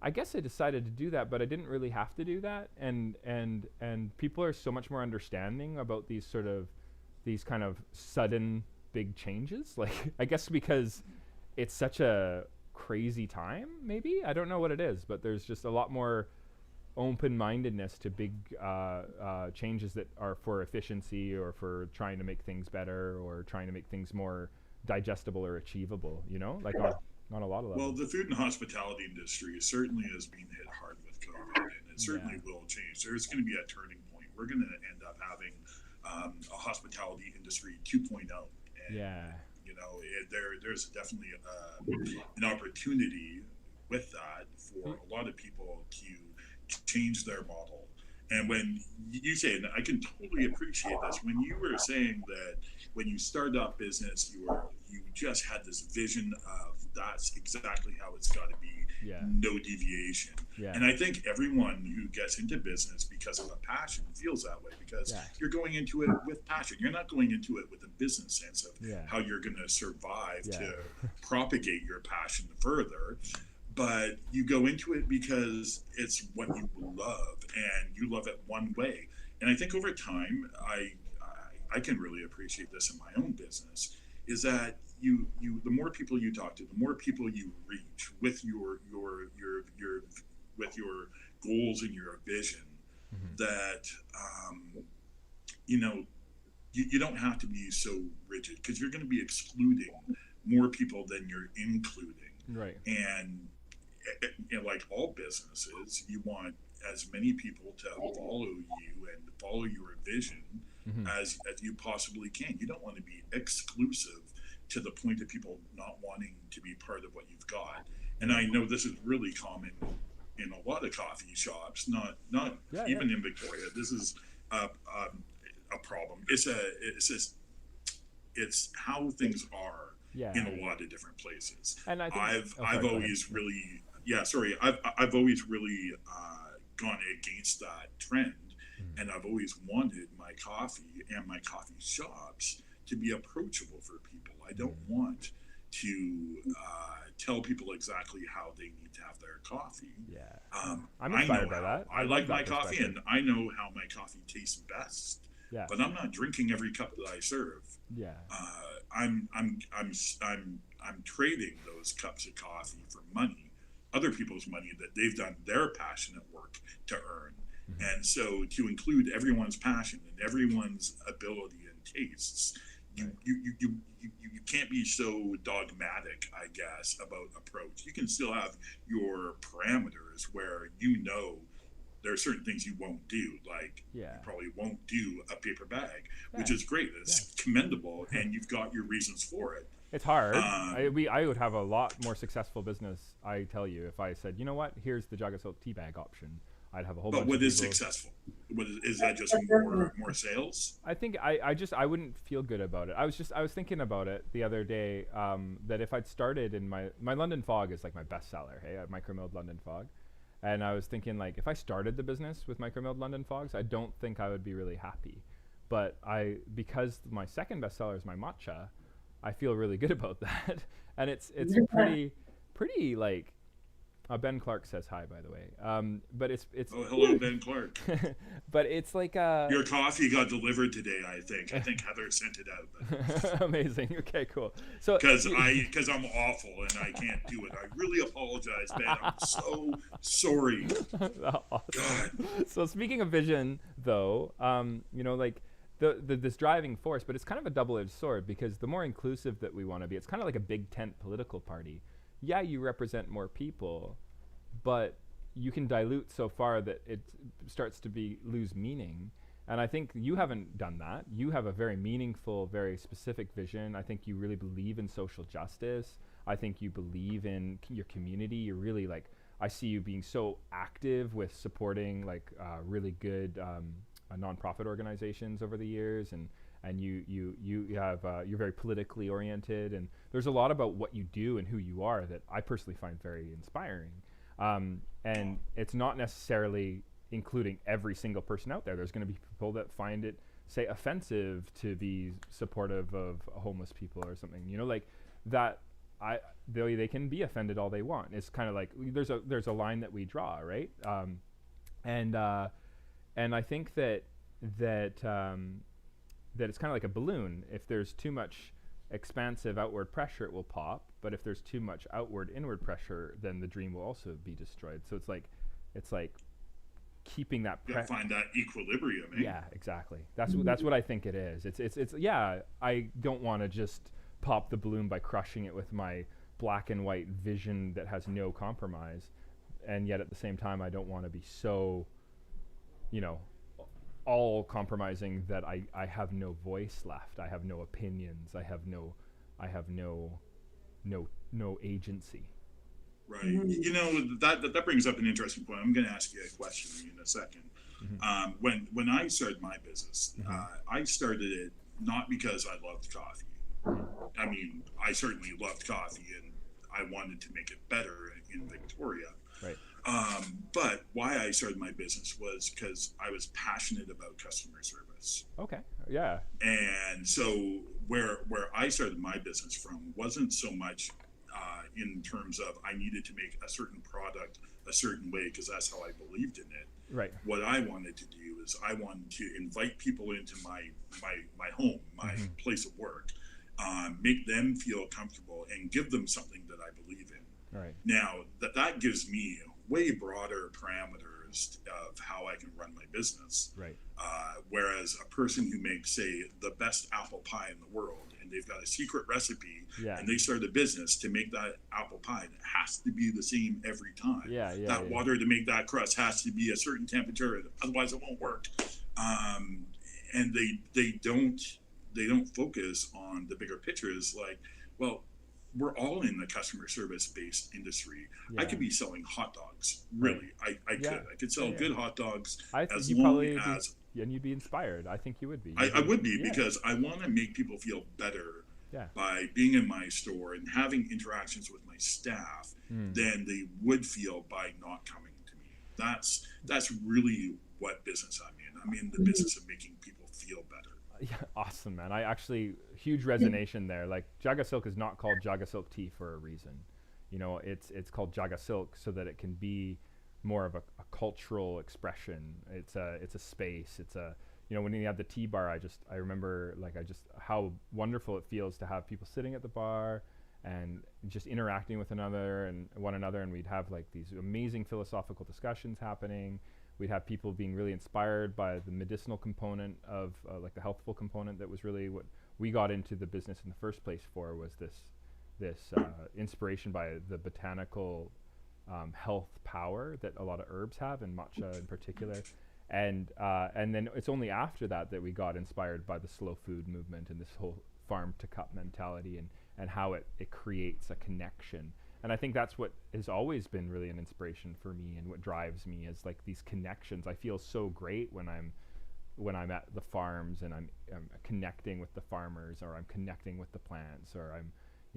A: I guess I decided to do that, but I didn't really have to do that. And people are so much more understanding about these kind of sudden big changes. Like, I guess because it's such a crazy time, maybe, I don't know what it is, but there's just a lot more open-mindedness to big changes that are for efficiency, or for trying to make things better, or trying to make things more digestible or achievable, you know, like on a lot of levels.
B: Well, the food and hospitality industry certainly has been hit hard with COVID, and it certainly will change. There's going to be a turning point. We're going to end up having a hospitality industry 2.0. And,
A: yeah.
B: you know, there's definitely an opportunity with that for a lot of people to change their model. And when you say, and I can totally appreciate this, when you were saying that when you started up business, you just had this vision of that's exactly how it's got to be,
A: Yeah.
B: no deviation.
A: Yeah.
B: And I think everyone who gets into business because of a passion feels that way, because you're going into it with passion. You're not going into it with a business sense of how you're going to survive to propagate your passion further. But you go into it because it's what you love, and you love it one way. And I think over time, I can really appreciate this in my own business, is that you the more people you talk to, the more people you reach with your with your goals and your vision, that you don't have to be so rigid, because you're going to be excluding more people than you're including.
A: Right.
B: And like all businesses, you want as many people to follow you and follow your vision as you possibly can. You don't want to be exclusive to the point of people not wanting to be part of what you've got. And I know this is really common in a lot of coffee shops, not even in Victoria. This is a problem. It's how things are in a lot of different places.
A: And I think
B: I've always really I've always really gone against that trend, and I've always wanted my coffee and my coffee shops to be approachable for people. I don't want to tell people exactly how they need to have their coffee.
A: I'm inspired by that.
B: I like my coffee, and I know how my coffee tastes best. But I'm not drinking every cup that I serve. I'm trading those cups of coffee for money, other people's money that they've done their passionate work to earn. And so to include everyone's passion and everyone's ability and tastes, you can't be so dogmatic, I guess, about approach. You can still have your parameters where there are certain things you won't do, like you probably won't do a paper bag, which is great. It's commendable, and you've got your reasons for it.
A: It's hard. I would have a lot more successful business, I tell you, if I said, you know what, here's the Jagasilk tea bag option. I'd have a whole bunch of people.
B: But what is successful? Is that just more sales?
A: I think I wouldn't feel good about it. I was thinking about it the other day, that if I'd started in my London Fog is like my bestseller, hey, micromilled London Fog. And I was thinking, like, if I started the business with micromilled London Fogs, I don't think I would be really happy. But because my second bestseller is my matcha, I feel really good about that. And it's pretty like, Ben Clark says hi, by the way. But it's
B: oh, hello, Ben Clark.
A: But it's like
B: your coffee got delivered today. I think Heather sent it out.
A: Amazing. Okay, cool. So
B: because I'm awful and I can't do it. I really apologize, Ben. I'm so sorry.
A: Awesome. God. So speaking of vision, though, like this driving force, but it's kind of a double-edged sword, because the more inclusive that we want to be, it's kind of like a big tent political party. Yeah, you represent more people, but you can dilute so far that it starts to lose meaning. And I think you haven't done that. You have a very meaningful, very specific vision. I think you really believe in social justice. I think you believe in your community. You're really I see you being so active with supporting really good nonprofit organizations over the years, and you have you're very politically oriented, and there's a lot about what you do and who you are that I personally find very inspiring. And it's not necessarily including every single person out there. There's going to be people that find it, say, offensive to be supportive of homeless people or something. That they can be offended all they want. It's kind of like there's a line that we draw, right? And I think that it's kind of like a balloon. If there's too much expansive outward pressure, it will pop. But if there's too much inward pressure, then the dream will also be destroyed. So it's like keeping that.
B: Find that equilibrium. Eh?
A: Yeah, exactly. That's what I think it is. It's I don't want to just pop the balloon by crushing it with my black and white vision that has no compromise, and yet at the same time I don't want to be so, all compromising that I have no voice left. I have no opinions. I have no agency.
B: Right. You know, that brings up an interesting point. I'm going to ask you a question in a second. When I started my business, I started it not because I loved coffee. I mean, I certainly loved coffee, and I wanted to make it better in Victoria.
A: Right.
B: But why I started my business was because I was passionate about customer service.
A: Okay. Yeah.
B: And so where I started my business from wasn't so much in terms of I needed to make a certain product a certain way because that's how I believed in it.
A: Right.
B: What I wanted to do is I wanted to invite people into my home, my place of work, make them feel comfortable, and give them something that I believe in.
A: Right.
B: Now that gives me way broader parameters of how I can run my business.
A: Right.
B: Whereas a person who makes, say, the best apple pie in the world, and they've got a secret recipe, and they start a business to make that apple pie that has to be the same every time. That water to make that crust has to be a certain temperature, otherwise it won't work. And they don't focus on the bigger pictures. Like, well, we're all in the customer service based industry. I could be selling hot dogs. Really, I could sell good hot dogs as long as.
A: And you'd be inspired. I think you would be.
B: I would be because I want to make people feel better by being in my store and having interactions with my staff than they would feel by not coming to me. That's really what business I'm in. I'm in the business of making people feel better.
A: Yeah, awesome, man. I actually, huge resonation there. Like, Jaga Silk is not called Jaga Silk Tea for a reason. You know, it's called Jaga Silk so that it can be more of a cultural expression. It's a space. It's a, you know, when you have the tea bar, I remember how wonderful it feels to have people sitting at the bar and just interacting with one another, and we'd have like these amazing philosophical discussions happening. We'd have people being really inspired by the medicinal component of like the healthful component that was really what we got into the business in the first place for, was this inspiration by the botanical health power that a lot of herbs have, and matcha in particular. And then it's only after that we got inspired by the slow food movement and this whole farm to cup mentality and how it creates a connection. And I think that's what has always been really an inspiration for me, and what drives me is like these connections. I feel so great when I'm at the farms and I'm connecting with the farmers, or I'm connecting with the plants, or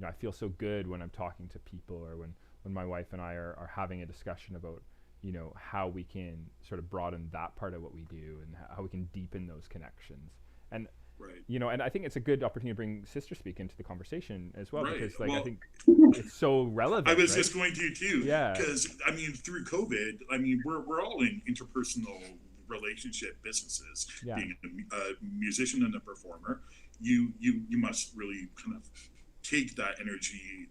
A: I feel so good when I'm talking to people, or when my wife and I are having a discussion about, you know, how we can sort of broaden that part of what we do and how we can deepen those connections. And you know, and I think it's a good opportunity to bring Sister Speak into the conversation as well, because I think it's so relevant.
B: I was just going to too, because I mean, through COVID, I mean, we're all in interpersonal relationship businesses. Being a musician and a performer, you must really kind of take that energy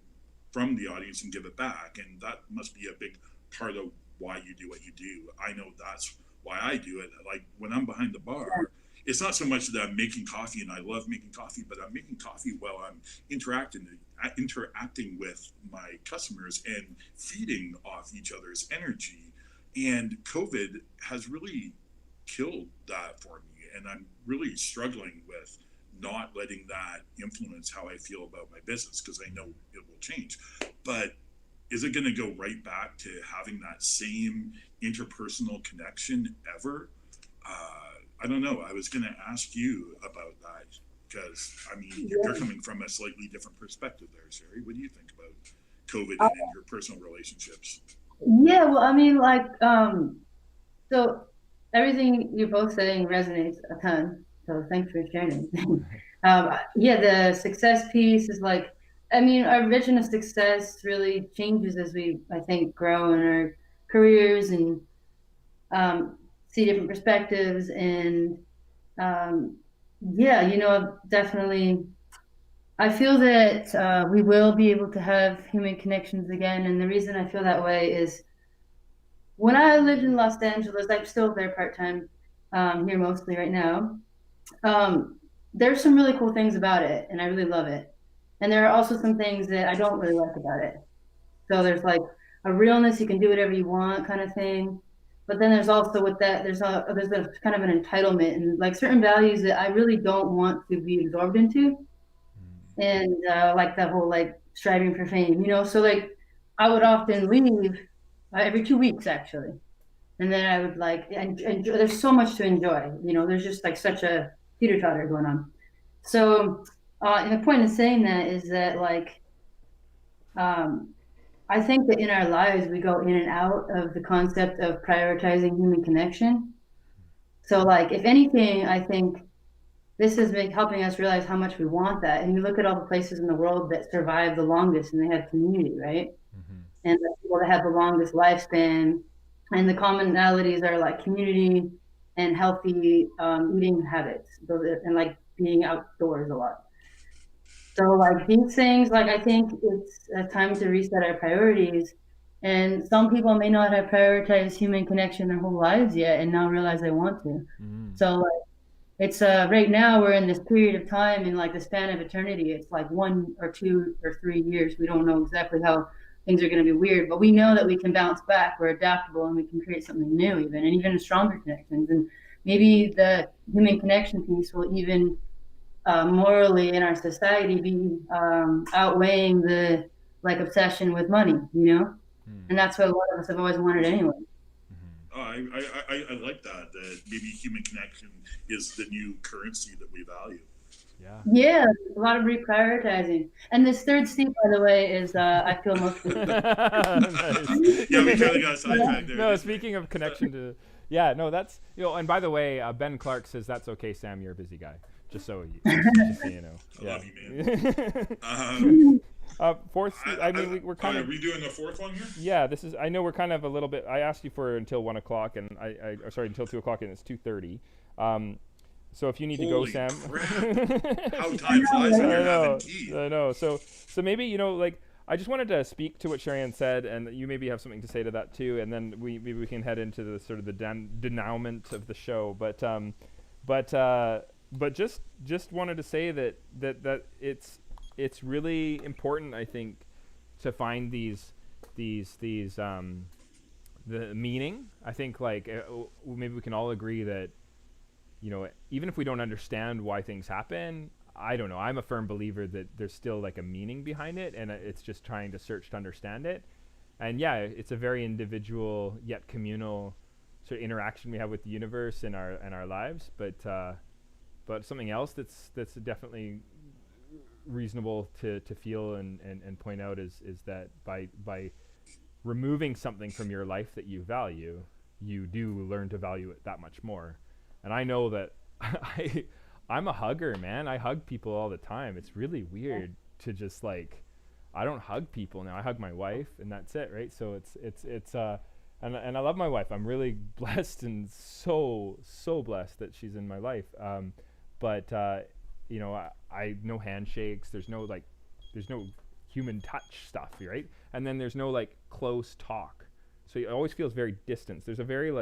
B: from the audience and give it back, and that must be a big part of why you do what you do. I know that's why I do it. Like, when I'm behind the bar, it's not so much that I'm making coffee and I love making coffee, but I'm making coffee while I'm interacting with my customers and feeding off each other's energy. And COVID has really killed that for me, and I'm really struggling with not letting that influence how I feel about my business, because I know it will change. But is it going to go right back to having that same interpersonal connection ever? I don't know. I was going to ask you about that, because I mean, you're coming from a slightly different perspective there, Sherri. What do you think about COVID and your personal relationships?
C: Yeah, well, I mean, like, so everything you're both saying resonates a ton. So thanks for sharing. The success piece is like, I mean, our vision of success really changes as we, I think, grow in our careers and see different perspectives. And definitely, I feel that we will be able to have human connections again. And the reason I feel that way is, when I lived in Los Angeles, I'm still there part-time, here mostly right now. There's some really cool things about it, and I really love it. And there are also some things that I don't really like about it. So there's like a realness, you can do whatever you want kind of thing. But then there's also with that, there's a kind of an entitlement and like certain values that I really don't want to be absorbed into. And like that whole like striving for fame, you know? So like I would often leave every 2 weeks actually, and then I would like and there's so much to enjoy. There's just like such a teeter totter going on. So, and the point in saying that is that like um, I think that in our lives we go in and out of the concept of prioritizing human connection. So like if anything, I think this is helping us realize how much we want that. And you look at all the places in the world that survive the longest and they have community, right?
A: Mm-hmm.
C: And the people that have the longest lifespan. And the commonalities are like community and healthy eating habits, and like being outdoors a lot. So like these things, like I think it's a time to reset our priorities. And some people may not have prioritized human connection their whole lives yet, and now realize they want to.
A: Mm-hmm.
C: So like, it's right now we're in this period of time in like the span of eternity. It's like 1 or 2 or 3 years. We don't know exactly how things are going to be weird, but we know that we can bounce back. We're adaptable and we can create something new, and even stronger connections. And maybe the human connection piece will even morally in our society be outweighing the like obsession with money, and that's what a lot of us have always wanted anyway.
B: Oh, I like that. That maybe human connection is the new currency that we value.
A: Yeah.
C: Yeah, a lot of reprioritizing. And this third seat, by the way, is I feel most.
A: Nice.
B: Yeah, we kind of got sidetracked there.
A: No, speaking of connection to, yeah, no, that's and by the way, Ben Clark says that's okay, Sam. You're a busy guy. Just so you know.
B: I
A: Yeah.
B: love you, man.
A: Fourth, I mean, we're kind of.
B: Are we doing the fourth one here?
A: Yeah, this is. I know we're kind of a little bit. I asked you for until 1 o'clock, and sorry, until 2 o'clock, and it's 2:30. So if you need
B: Holy
A: to go, Sam.
B: Crap. How time flies when you're having tea.
A: I know. So maybe like I just wanted to speak to what Sherri Anne said, and you maybe have something to say to that too, and then maybe we can head into the sort of the denouement of the show, but just wanted to say that it's really important, I think, to find the meaning. I think like maybe we can all agree that even if we don't understand why things happen, I don't know, I'm a firm believer that there's still like a meaning behind it, and it's just trying to search to understand it. And yeah, it's a very individual yet communal sort of interaction we have with the universe in our lives, but something else that's definitely reasonable to feel and point out is that by removing something from your life that you value, you do learn to value it that much more. And I know that I'm a hugger, man. I hug people all the time. It's really weird to just like, I don't hug people now. I hug my wife and that's it, right? So it's and I love my wife. I'm really blessed and so blessed that she's in my life. But I no handshakes. There's no human touch stuff, right? And then there's no like close talk. So it always feels very distant. There's a very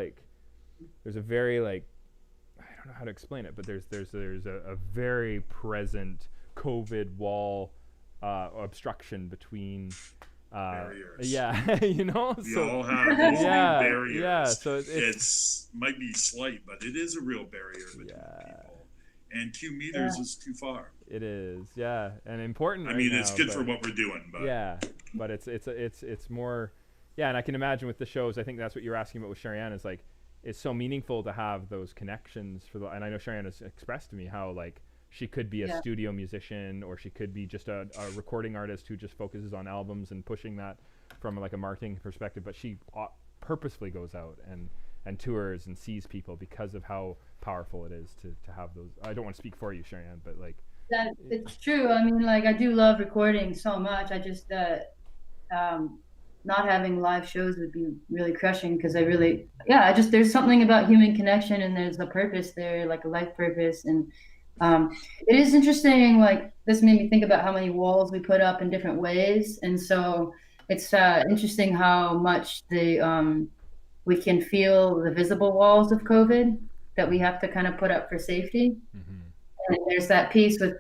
A: I don't know how to explain it, but there's a very present COVID wall obstruction between
B: barriers.
A: Yeah,
B: We all have those barriers.
A: Yeah, so
B: it's might be slight, but it is a real barrier between people. And 2 meters is too far.
A: It is, yeah, and important.
B: I mean, it's good for what we're doing, but
A: yeah, but it's more, yeah. And I can imagine with the shows, I think that's what you're asking about with Sherri Anne, is like, it's so meaningful to have those connections and I know Sherri Anne has expressed to me how like she could be a studio musician, or she could be just a recording artist who just focuses on albums and pushing that from like a marketing perspective, but she purposefully goes out and tours and sees people because of how powerful it is to have those. I don't want to speak for you, Sherri Anne, but like
C: that it's true. I mean, like I do love recording so much. I just not having live shows would be really crushing, because there's something about human connection, and there's a purpose there, like a life purpose. And it is interesting, like this made me think about how many walls we put up in different ways. And so it's interesting how much we can feel the visible walls of COVID that we have to kind of put up for safety. Mm-hmm. And there's that piece with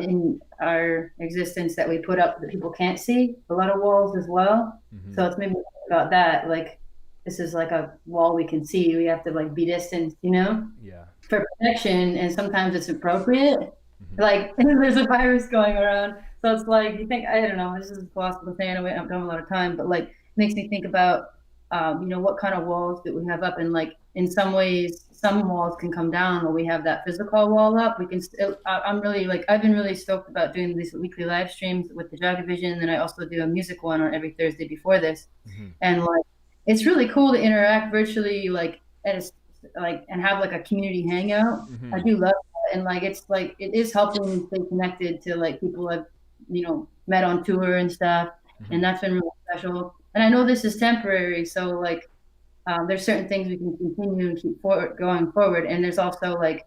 C: in our existence that we put up that people can't see, a lot of walls as well. Mm-hmm. So it's made me think about that. Like, this is like a wall we can see. We have to like be distant, for protection. And sometimes it's appropriate. Mm-hmm. Like there's a virus going around. So it's like, you think, I don't know, this is a philosophical thing, I know I've done a lot of time, but like, it makes me think about, what kind of walls that we have up. And like, in some ways, some walls can come down when we have that physical wall up. We can still, I'm really like, I've been really stoked about doing these weekly live streams with the JagaVision. And then I also do a music one on every Thursday before this.
A: Mm-hmm.
C: And like, it's really cool to interact virtually, like, and have like a community hangout.
A: Mm-hmm.
C: I do love that. And like, it's like, it is helping me stay connected to like people I've, met on tour and stuff.
A: Mm-hmm.
C: And that's been really special. And I know this is temporary. So like, there's certain things we can continue and keep going forward. And there's also like,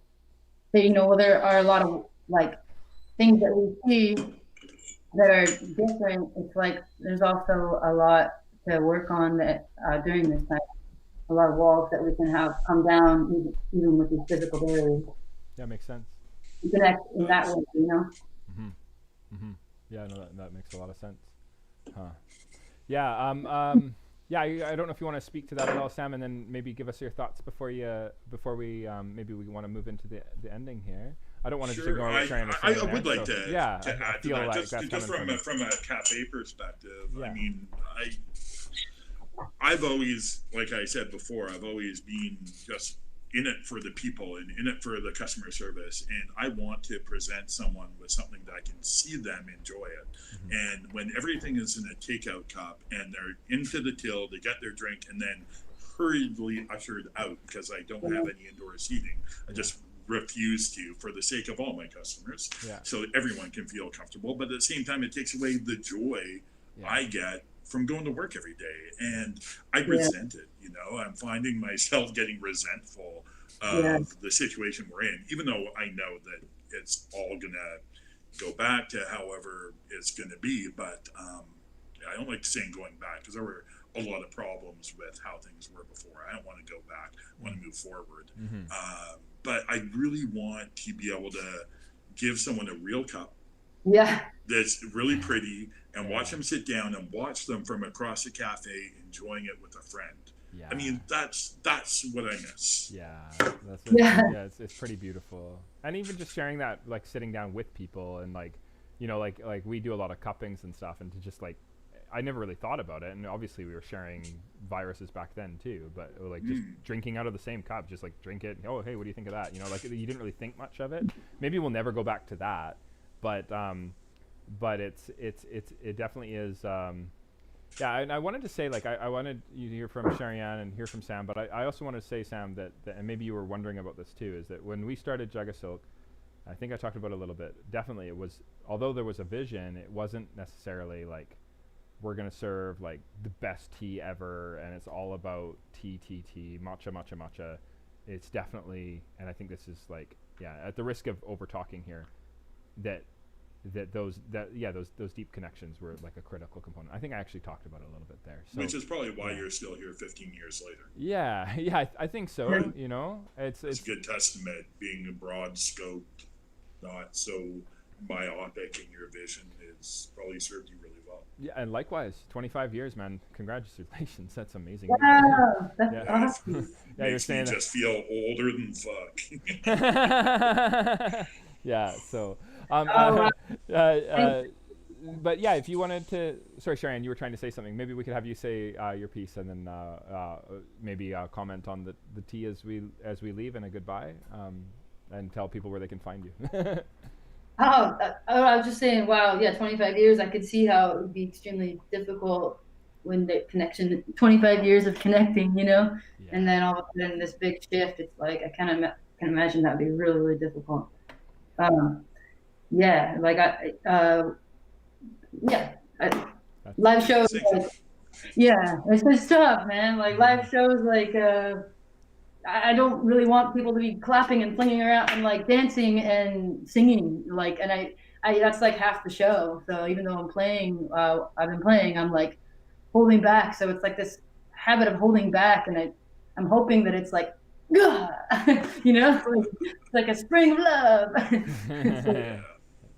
C: there are a lot of like things that we see that are different. It's like, there's also a lot to work on that during this time. A lot of walls that we can have come down, even with these physical barriers.
A: That makes sense.
C: We connect in that way,
A: Mm-hmm. Mm-hmm. Yeah, no, that makes a lot of sense. Huh. Yeah. Yeah. I don't know if you want to speak to that at all, Sam, and then maybe give us your thoughts before we maybe we want to move into the ending here. I don't want to just ignore what Sherri Anne is saying.
B: I would like to add to that,
A: like
B: just from a cafe perspective. Yeah. I mean, I've always, like I said before, I've always been just in it for the people and in it for the customer service, and I want to present someone with something that I can see them enjoy it. Mm-hmm. And when everything is in a takeout cup and they're into the till, they get their drink and then hurriedly ushered out because I don't have any indoor seating. I just refuse to, for the sake of all my customers, so everyone can feel comfortable. But at the same time, it takes away the joy I get from going to work every day, and I resent it. I'm finding myself getting resentful of the situation we're in, even though I know that it's all gonna go back to however it's gonna be. But I don't like saying going back, because there were a lot of problems with how things were before. I don't want to go back. I want to move forward. Mm-hmm. But I really want to be able to give someone a real cup. That's really pretty, and watch them sit down and watch them from across the cafe enjoying it with a friend. I mean, that's what I miss.
A: It's pretty beautiful. And even just sharing that, like sitting down with people and like we do a lot of cuppings and stuff, and to just like, I never really thought about it, and obviously we were sharing viruses back then too, but like just drinking out of the same cup, just like drink it. Oh, hey, what do you think of that? Like you didn't really think much of it. Maybe we'll never go back to that, but it definitely is. And I wanted to say, like, I wanted you to hear from Sherri Anne and hear from Sam, but I also wanted to say, Sam, that and maybe you were wondering about this too, is that when we started JagaSilk, I think I talked about it a little bit. Definitely, it was, although there was a vision, it wasn't necessarily like we're gonna serve like the best tea ever, and it's all about tea, matcha. It's definitely, and I think this is like, at the risk of over talking here, those deep connections were like a critical component. I think I actually talked about it a little bit there. So,
B: which is probably why you're still here 15 years later.
A: I think so. It's
B: a good testament, being a broad scoped, not so myopic in your vision, is probably served you really well.
A: Yeah, and likewise, 25 years, man. Congratulations, that's amazing.
C: Wow, that's awesome.
B: You're saying me just feel older than fuck.
A: So. But if you wanted to, sorry, Sherri Anne, you were trying to say something. Maybe we could have you say your piece, and then maybe comment on the tea as we leave, and a goodbye, and tell people where they can find you.
C: I was just saying, wow, 25 years. I could see how it would be extremely difficult when the connection, 25 years of connecting, and then all of a sudden this big shift. It's like I kind of can imagine that would be really, really difficult. Live shows, it's tough, man. Like live shows, like I don't really want people to be clapping and flinging around and like dancing and singing, like, and I that's like half the show. So even though I've been playing, I'm like holding back. So it's like this habit of holding back, and I'm hoping that it's like, it's like a spring of love.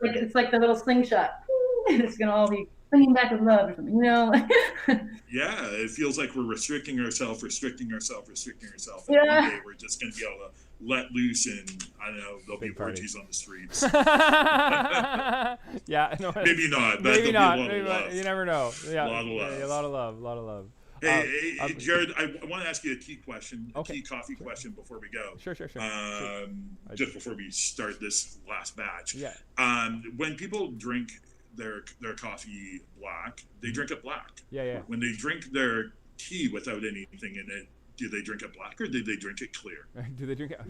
C: It's like the little slingshot. It's gonna all be swinging back with love or something,
B: it feels like we're restricting ourselves. And one day we're just gonna be able to let loose, and I don't know, there'll
A: Big
B: be
A: party.
B: orgies on the streets.
A: Yeah, no,
B: Maybe not, but
A: maybe
B: there'll
A: not.
B: be a lot
A: Maybe
B: of
A: not.
B: love.
A: You never know. Yeah,
B: A lot of love.
A: yeah, a lot of love. A lot of love.
B: Hey, Jared, I want to ask you a tea question,
A: Okay.
B: tea coffee question before we go.
A: Sure.
B: Just before we start this last batch.
A: Yeah.
B: When people drink their coffee black, they drink it black.
A: Yeah.
B: When they drink their tea without anything in it, do they drink it black or do they drink it clear?
A: Do they drink it?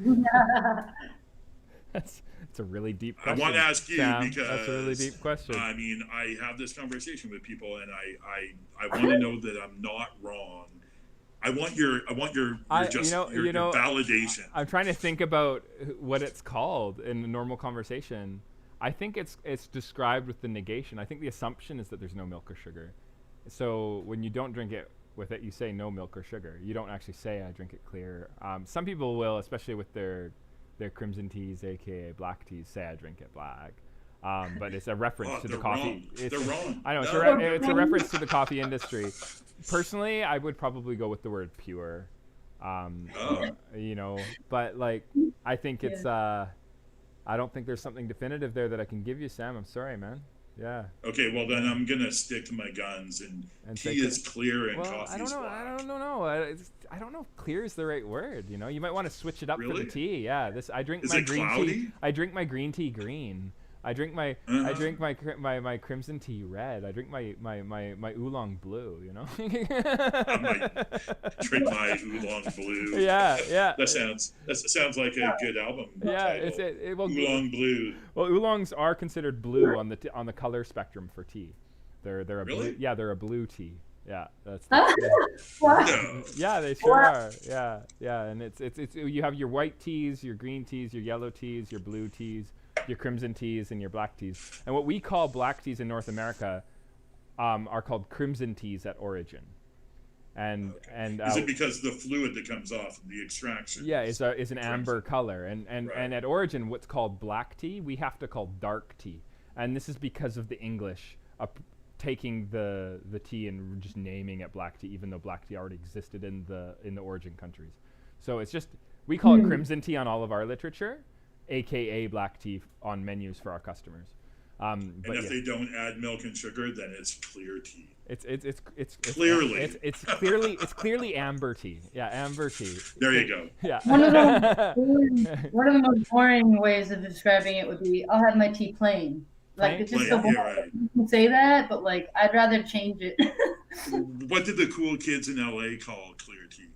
A: That's a really deep
B: I
A: question.
B: want to ask you
A: Sam,
B: because
A: that's a really deep question.
B: I mean, I have this conversation with people, and I want to know that I'm not wrong. I want your validation.
A: I'm trying to think about what it's called in a normal conversation. I think it's described with the negation. I think the assumption is that there's no milk or sugar. So when you don't drink it with it, you say no milk or sugar. You don't actually say I drink it clear. Some people will, especially with their crimson teas, aka black teas, say I drink it black. But it's a reference to the coffee.
B: They're wrong.
A: I know it's a reference to the coffee industry. Personally, I would probably go with the word pure. You know, but like I think it's I don't think there's something definitive there that I can give you, Sam. I'm sorry, man. Yeah.
B: Okay, well then I'm gonna stick to my guns, and tea is clear and coffee is black.
A: I don't know. I don't know if clear is the right word. You know, you might want to switch it up for
B: Really?
A: the tea. Yeah. I drink
B: Is
A: my
B: it
A: green
B: cloudy?
A: tea. I drink my green tea green. I drink my my crimson tea red. I drink my oolong blue. You know.
B: I might drink my oolong blue.
A: Yeah.
B: That sounds like a good album.
A: Yeah,
B: title. Oolong blue.
A: Well, oolongs are considered blue on the color spectrum for tea. They're a
B: Really?
A: blue. Yeah, they're a blue tea. Yeah, that's.
C: What?
B: No.
A: Yeah, they sure are. Yeah, and it's you have your white teas, your green teas, your yellow teas, your blue teas, your crimson teas, and your black teas. And what we call black teas in North America are called crimson teas at origin. And
B: Is it because the fluid that comes off the extraction?
A: Yeah, is an amber color, and
B: Right.
A: at origin, what's called black tea, we have to call dark tea, and this is because of the English taking the tea and just naming it black tea, even though black tea already existed in the origin countries. So it's just we call it crimson tea on all of our literature, aka black tea on menus for our customers.
B: And if they don't add milk and sugar, then it's clear tea.
A: It's
B: Clearly.
A: it's clearly amber tea. Yeah, amber tea.
B: There you go.
A: Yeah.
C: One of the most boring ways of describing it would be, I'll have my tea plain. Like, it's just so
B: Plain,
C: boring.
B: yeah, right.
C: You can say that, but like, I'd rather change it.
B: What did the cool kids in LA call clear tea?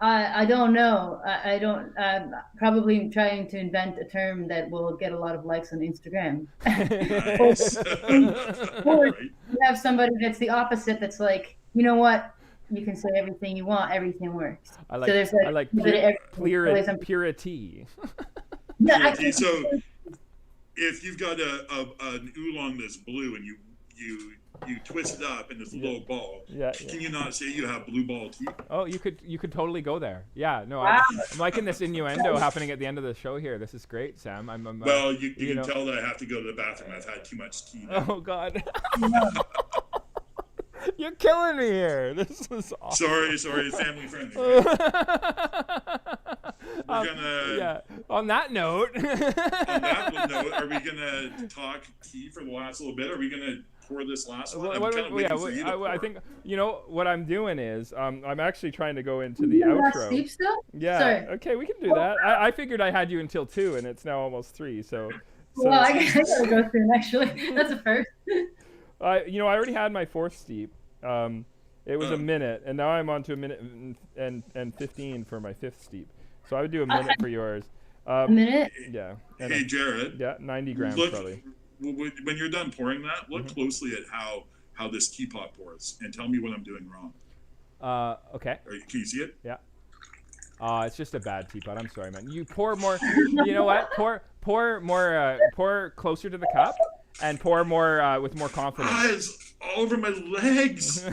C: I don't know. I don't. I'm probably trying to invent a term that will get a lot of likes on Instagram.
B: Nice.
C: Or
B: Right.
C: you have somebody that's the opposite. That's like, you know what? You can say everything you want. Everything works.
A: I like
C: So there's
A: I like purity.
C: Yeah,
B: Clear
C: I
B: tea. So if you've got an oolong that's blue and you twist it up in this little ball, can you not say you have blue ball tea?
A: Oh, you could totally go there. Yeah, no,
C: Wow.
A: I'm liking this innuendo happening at the end of the show here. This is great, Sam. I'm
B: Well, you can
A: know.
B: tell that I have to go to the bathroom. I've had too much tea now.
A: Oh God. You're killing me here. This is awesome.
B: Sorry, family friendly. Right? We're gonna.
A: Yeah. On that note.
B: On that note, are we gonna talk tea for the last little bit? Are we gonna pour this last one? I'm kind of waiting for you to pour.
A: I think what I'm doing is I'm actually trying to go into the
C: You got
A: outro.
C: sleep still?
A: Yeah.
C: Sorry.
A: Okay, we can do that. I figured I had you until 2, and it's now almost 3. So.
C: Well, I gotta go soon. Actually, that's a first.
A: I already had my 4th steep. It was a minute, and now I'm on to a minute and 15 for my 5th steep. So I would do a minute for yours.
C: A minute?
A: Yeah.
B: Hey, Jared.
A: Yeah, 90 grams probably.
B: When you're done pouring that, look closely at how this teapot pours, and tell me what I'm doing wrong.
A: Okay.
B: Can you see it?
A: Yeah. It's just a bad teapot. I'm sorry, man. You pour more. You know what? Pour more. Pour closer to the cup, and pour more with more confidence.
B: It's all over my legs.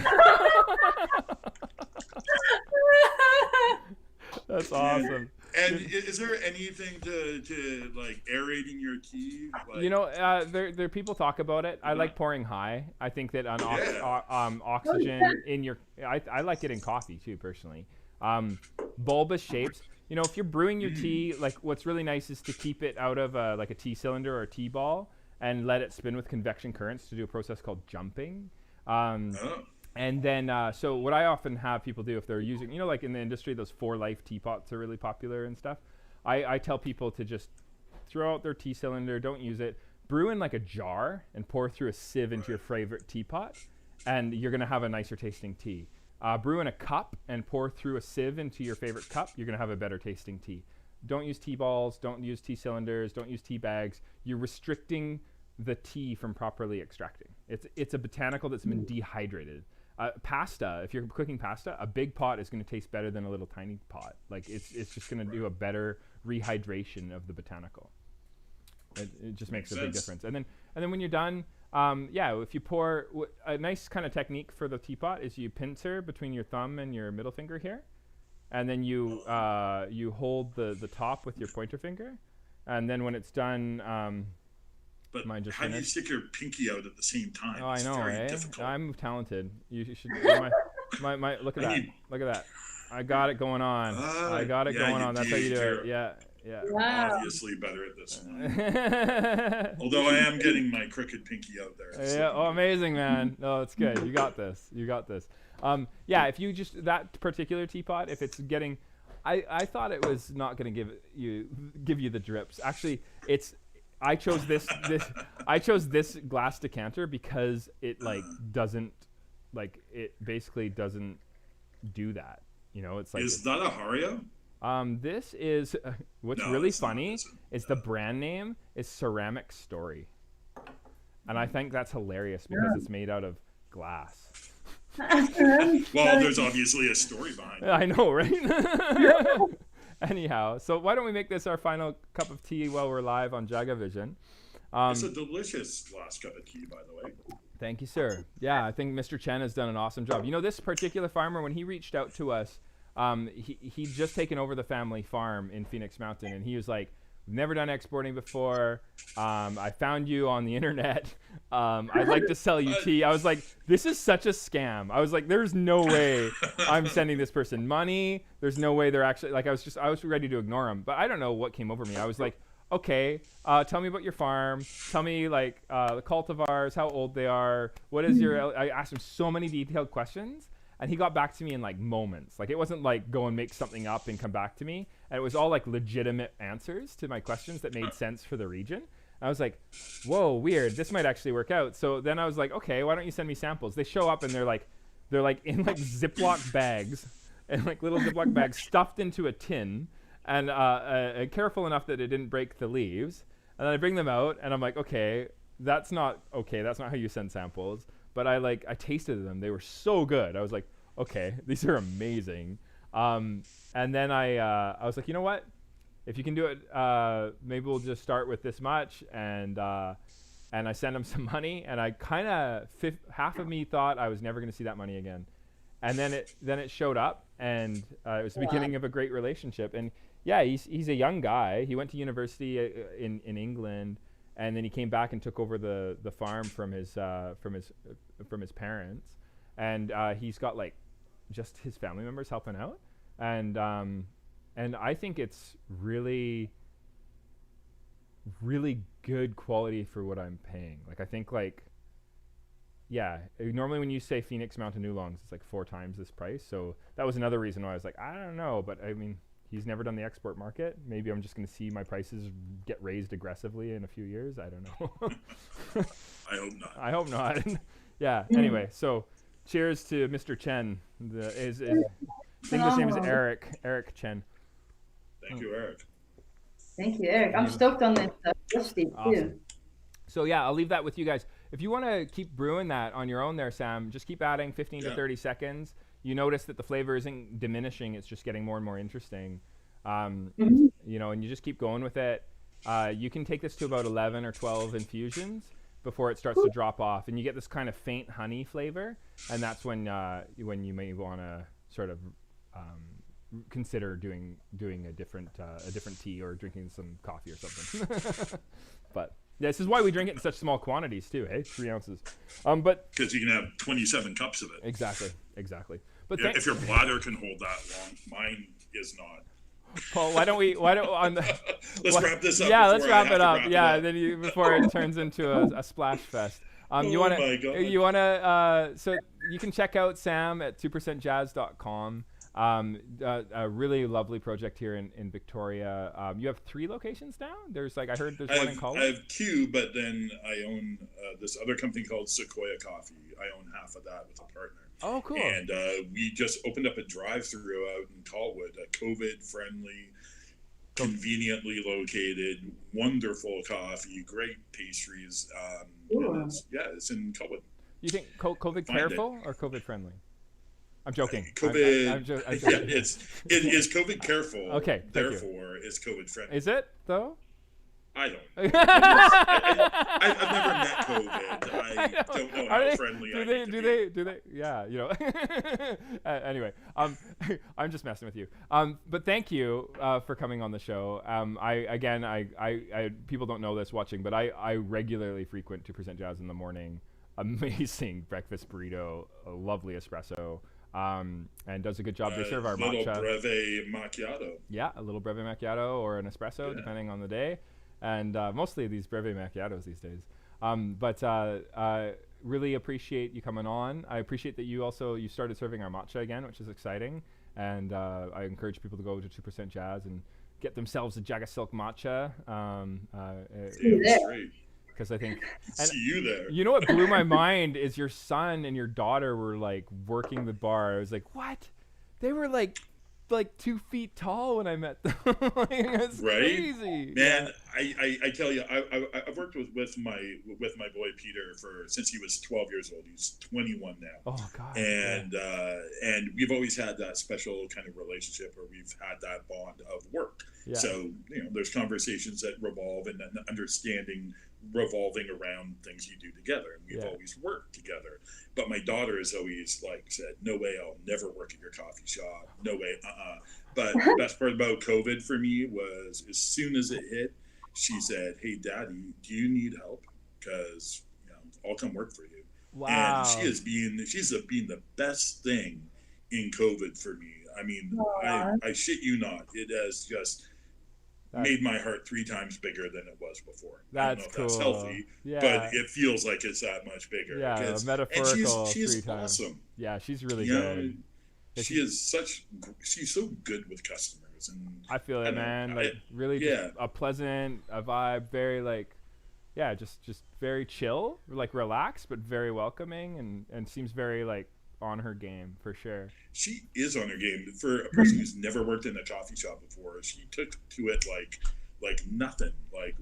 A: That's awesome.
B: And is there anything to like aerating your tea? Like,
A: there people talk about it. I like pouring high. I think that on oxygen in your. I like it in coffee too, personally. Bulbous shapes. you know, if you're brewing your tea, like what's really nice is to keep it out of like a tea cylinder or a tea ball and let it spin with convection currents to do a process called jumping. And then, so what I often have people do if they're using, you know, like in the industry, those 4-life teapots are really popular and stuff. I tell people to just throw out their tea cylinder, don't use it, brew in like a jar and pour through a sieve into your favorite teapot, and you're going to have a nicer tasting tea. Brew in a cup and pour through a sieve into your favorite cup, you're going to have a better tasting tea. Don't use tea balls, don't use tea cylinders, don't use tea bags. You're restricting the tea from properly extracting. It's a botanical that's been dehydrated. Pasta, if you're cooking pasta, a big pot is going to taste better than a little tiny pot. Like it's just going to do a better rehydration of the botanical. It just makes a big difference. And then when you're done, if you pour, a nice kind of technique for the teapot is you pincer between your thumb and your middle finger here, and then you hold the top with your pointer finger, and then when it's done,
B: but how do you stick your pinky out at the same time?
A: Oh, I know,
B: difficult.
A: I'm talented. You should. my look at that. Look at that. I got it going on. I got it going on. That's how you do it. Yeah.
C: Wow.
B: Obviously better at this one. Although I am getting my crooked pinky out there. So.
A: Yeah. Oh, amazing, man. No, it's good. You got this. If you just, that particular teapot, if it's getting, I thought it was not going to give you the drips. Actually, I chose this glass decanter because it basically doesn't do that. You know, it's like.
B: Is that a Hario?
A: This is what's really funny is the brand name is Ceramic Story, and I think that's hilarious because it's made out of glass.
B: Well, there's obviously a story behind it.
A: I know, right? Anyhow, so why don't we make this our final cup of tea while we're live on JagaVision?
B: It's a delicious last cup of tea, by the way.
A: Thank you, sir. Yeah, I think Mr. Chen has done an awesome job. You know, this particular farmer, when he reached out to us, he'd just taken over the family farm in Phoenix Mountain, and he was like, "We've never done exporting before. I found you on the internet. I'd like to sell you tea." I was like, "This is such a scam." I was like, "There's no way I'm sending this person money. There's no way they're actually like." I was ready to ignore him, but I don't know what came over me. I was like, "Okay, tell me about your farm. Tell me like the cultivars, how old they are. What is your?" I asked him so many detailed questions. And he got back to me in like moments. Like it wasn't like go and make something up and come back to me. And it was all like legitimate answers to my questions that made sense for the region. And I was like, whoa, weird. This might actually work out. So then I was like, okay, why don't you send me samples? They show up and they're like in like Ziploc bags and like little Ziploc bags stuffed into a tin and careful enough that it didn't break the leaves. And then I bring them out and I'm like, okay, that's not how you send samples. But I tasted them. They were so good. I was like, okay, these are amazing. And then I was like, you know what? If you can do it, maybe we'll just start with this much. And I sent him some money. And I kind of half of me thought I was never going to see that money again. And then it showed up, and it was the beginning of a great relationship. And yeah, he's a young guy. He went to university in England. And then he came back and took over the farm from his parents, and he's got like just his family members helping out, and I think it's really, really good quality for what I'm paying. Like I think normally when you say Phoenix Mountain Oolongs, it's like 4 times this price. So that was another reason why I was like, I don't know, but I mean. He's never done the export market. Maybe I'm just going to see my prices get raised aggressively in a few years. I don't know.
B: I hope not.
A: Yeah. Anyway, so cheers to Mr. Chen. His English name is Eric Chen.
B: Thank you, Eric.
C: Thank you, Eric. I'm stoked on this too.
A: Awesome. So yeah, I'll leave that with you guys. If you want to keep brewing that on your own there, Sam, just keep adding 15 to 30 seconds. You notice that the flavor isn't diminishing; it's just getting more and more interesting. You know, and you just keep going with it. You can take this to about 11 or 12 infusions before it starts to drop off, and you get this kind of faint honey flavor, and that's when you may want to sort of consider doing a different tea or drinking some coffee or something. But this is why we drink it in such small quantities too, hey? 3 ounces. But
B: because you can have 27 cups of it.
A: Exactly. But
B: if your bladder can hold that long, mine is not.
A: Paul, why don't on the,
B: let's wrap this up.
A: Yeah, let's wrap it up. Yeah,
B: It
A: then before it turns into a splash fest. You
B: my God.
A: wanna so you can check out Sam at 2%jazz.com. A really lovely project here in Victoria. You have 3 locations now? There's I heard there's one in Colwyn.
B: I have 2, but then I own this other company called Sequoia Coffee. I own half of that with a partner.
A: Oh, cool.
B: And we just opened up a drive-through out in Colwood, a COVID-friendly, conveniently located, wonderful coffee, great pastries. It's in Colwood.
A: You think COVID careful or COVID friendly? I'm joking.
B: COVID.
A: I'm joking.
B: It is COVID careful.
A: Okay.
B: Therefore, it's COVID friendly.
A: Is it though?
B: I don't. I've never met COVID. I don't know how friendly I am.
A: Do they? Yeah. Anyway, I'm just messing with you. But thank you for coming on the show. I people don't know this watching, but I regularly frequent 2% Jazz in the morning. Amazing breakfast burrito, a lovely espresso. And does a good job. They serve our
B: little
A: matcha.
B: Breve macchiato.
A: Yeah, a little Breve macchiato or an espresso, depending on the day. And mostly these Breve macchiatos these days. But really appreciate you coming on. I appreciate that you started serving our matcha again, which is exciting. And I encourage people to go to 2% Jazz and get themselves a Jaga Silk matcha. Because I think
B: see you there.
A: You know what blew my mind is your son and your daughter were working the bar. I was like, what? They were like 2 feet tall when I met them. It's crazy.
B: Man, I tell you, I've worked with my boy Peter since he was 12 years old. He's 21 now.
A: Oh God.
B: And we've always had that special kind of relationship where we've had that bond of work. Yeah. So there's conversations that revolve and an understanding revolving around things you do together, and we've always worked together. But my daughter has always said, no way, I'll never work at your coffee shop, no way. But the best part about COVID for me was as soon as it hit, she said, hey Daddy, do you need help? Because I'll come work for you.
A: Wow.
B: And she's been the best thing in COVID for me. I mean, I shit you not, it has just made my heart 3 times bigger than it was before.
A: That's
B: I don't
A: cool.
B: know if that's healthy, but it feels like it's that much bigger.
A: Yeah, metaphorical.
B: And she's
A: 3 times.
B: Awesome.
A: Yeah, she's really good.
B: She's so good with customers, and
A: I feel it, man. Just a pleasant, a vibe, very just very chill, relaxed, but very welcoming, and seems very on her game for sure.
B: She is on her game. For a person who's never worked in a coffee shop before, she took to it like nothing.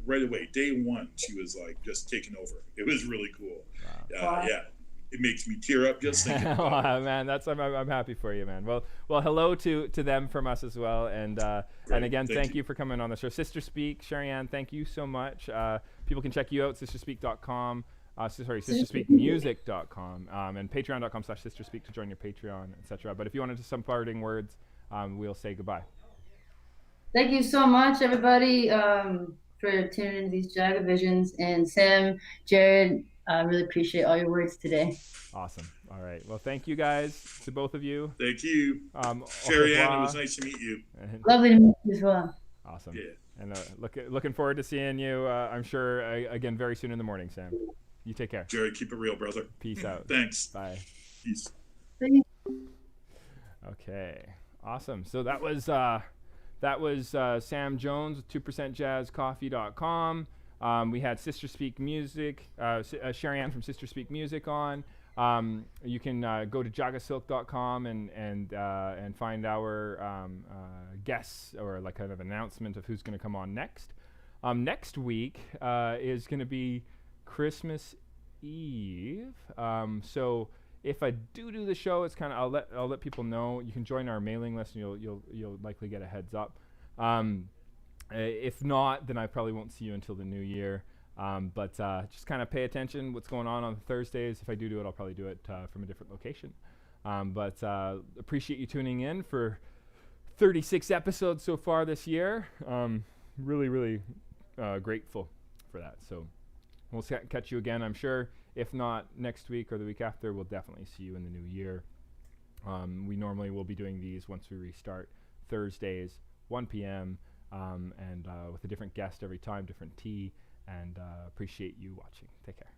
B: Right away, day one, she was just taking over. It was really cool. Wow. Yeah, it makes me tear up just thinking about it.
A: Man, I'm happy for you, man. Well, hello to them from us as well, and again, thank you for coming on the show. Sister Speak, Sherri Anne, thank you so much. People can check you out, sisterspeak.com. sisterspeakmusic.com and patreon.com/sisterspeak to join your Patreon, etc. But if you wanted some parting words, we'll say goodbye.
C: Thank you so much, everybody, for tuning into these JagaVisions. And Sam, Jared, I really appreciate all your words today.
A: Awesome. All right. Well, thank you guys, to both of you.
B: Thank you. Sherri Anne, it was nice to meet you.
C: Lovely to meet you as well.
A: Awesome. Yeah. And looking forward to seeing you, I'm sure, again, very soon in the morning, Sam. You take care.
B: Jared, keep it real, brother.
A: Peace out.
B: Thanks.
A: Bye.
B: Peace.
A: Okay. Awesome. So that was Sam Jones with 2%jazzcoffee.com. We had Sister Speak Music, Sherri Anne from Sister Speak Music on. You can go to jagasilk.com and find our guests or kind of announcement of who's going to come on next. Next week is going to be Christmas Eve. So if I do the show, it's kind of I'll let people know. You can join our mailing list, and you'll likely get a heads up. If not, then I probably won't see you until the new year. But just kind of pay attention what's going on Thursdays. If I do it, I'll probably do it from a different location. But appreciate you tuning in for 36 episodes so far this year. Really, really grateful for that. So we'll catch you again, I'm sure. If not next week or the week after, we'll definitely see you in the new year. We normally will be doing these once we restart Thursdays 1 p.m. And with a different guest every time, different tea. And appreciate you watching. Take care.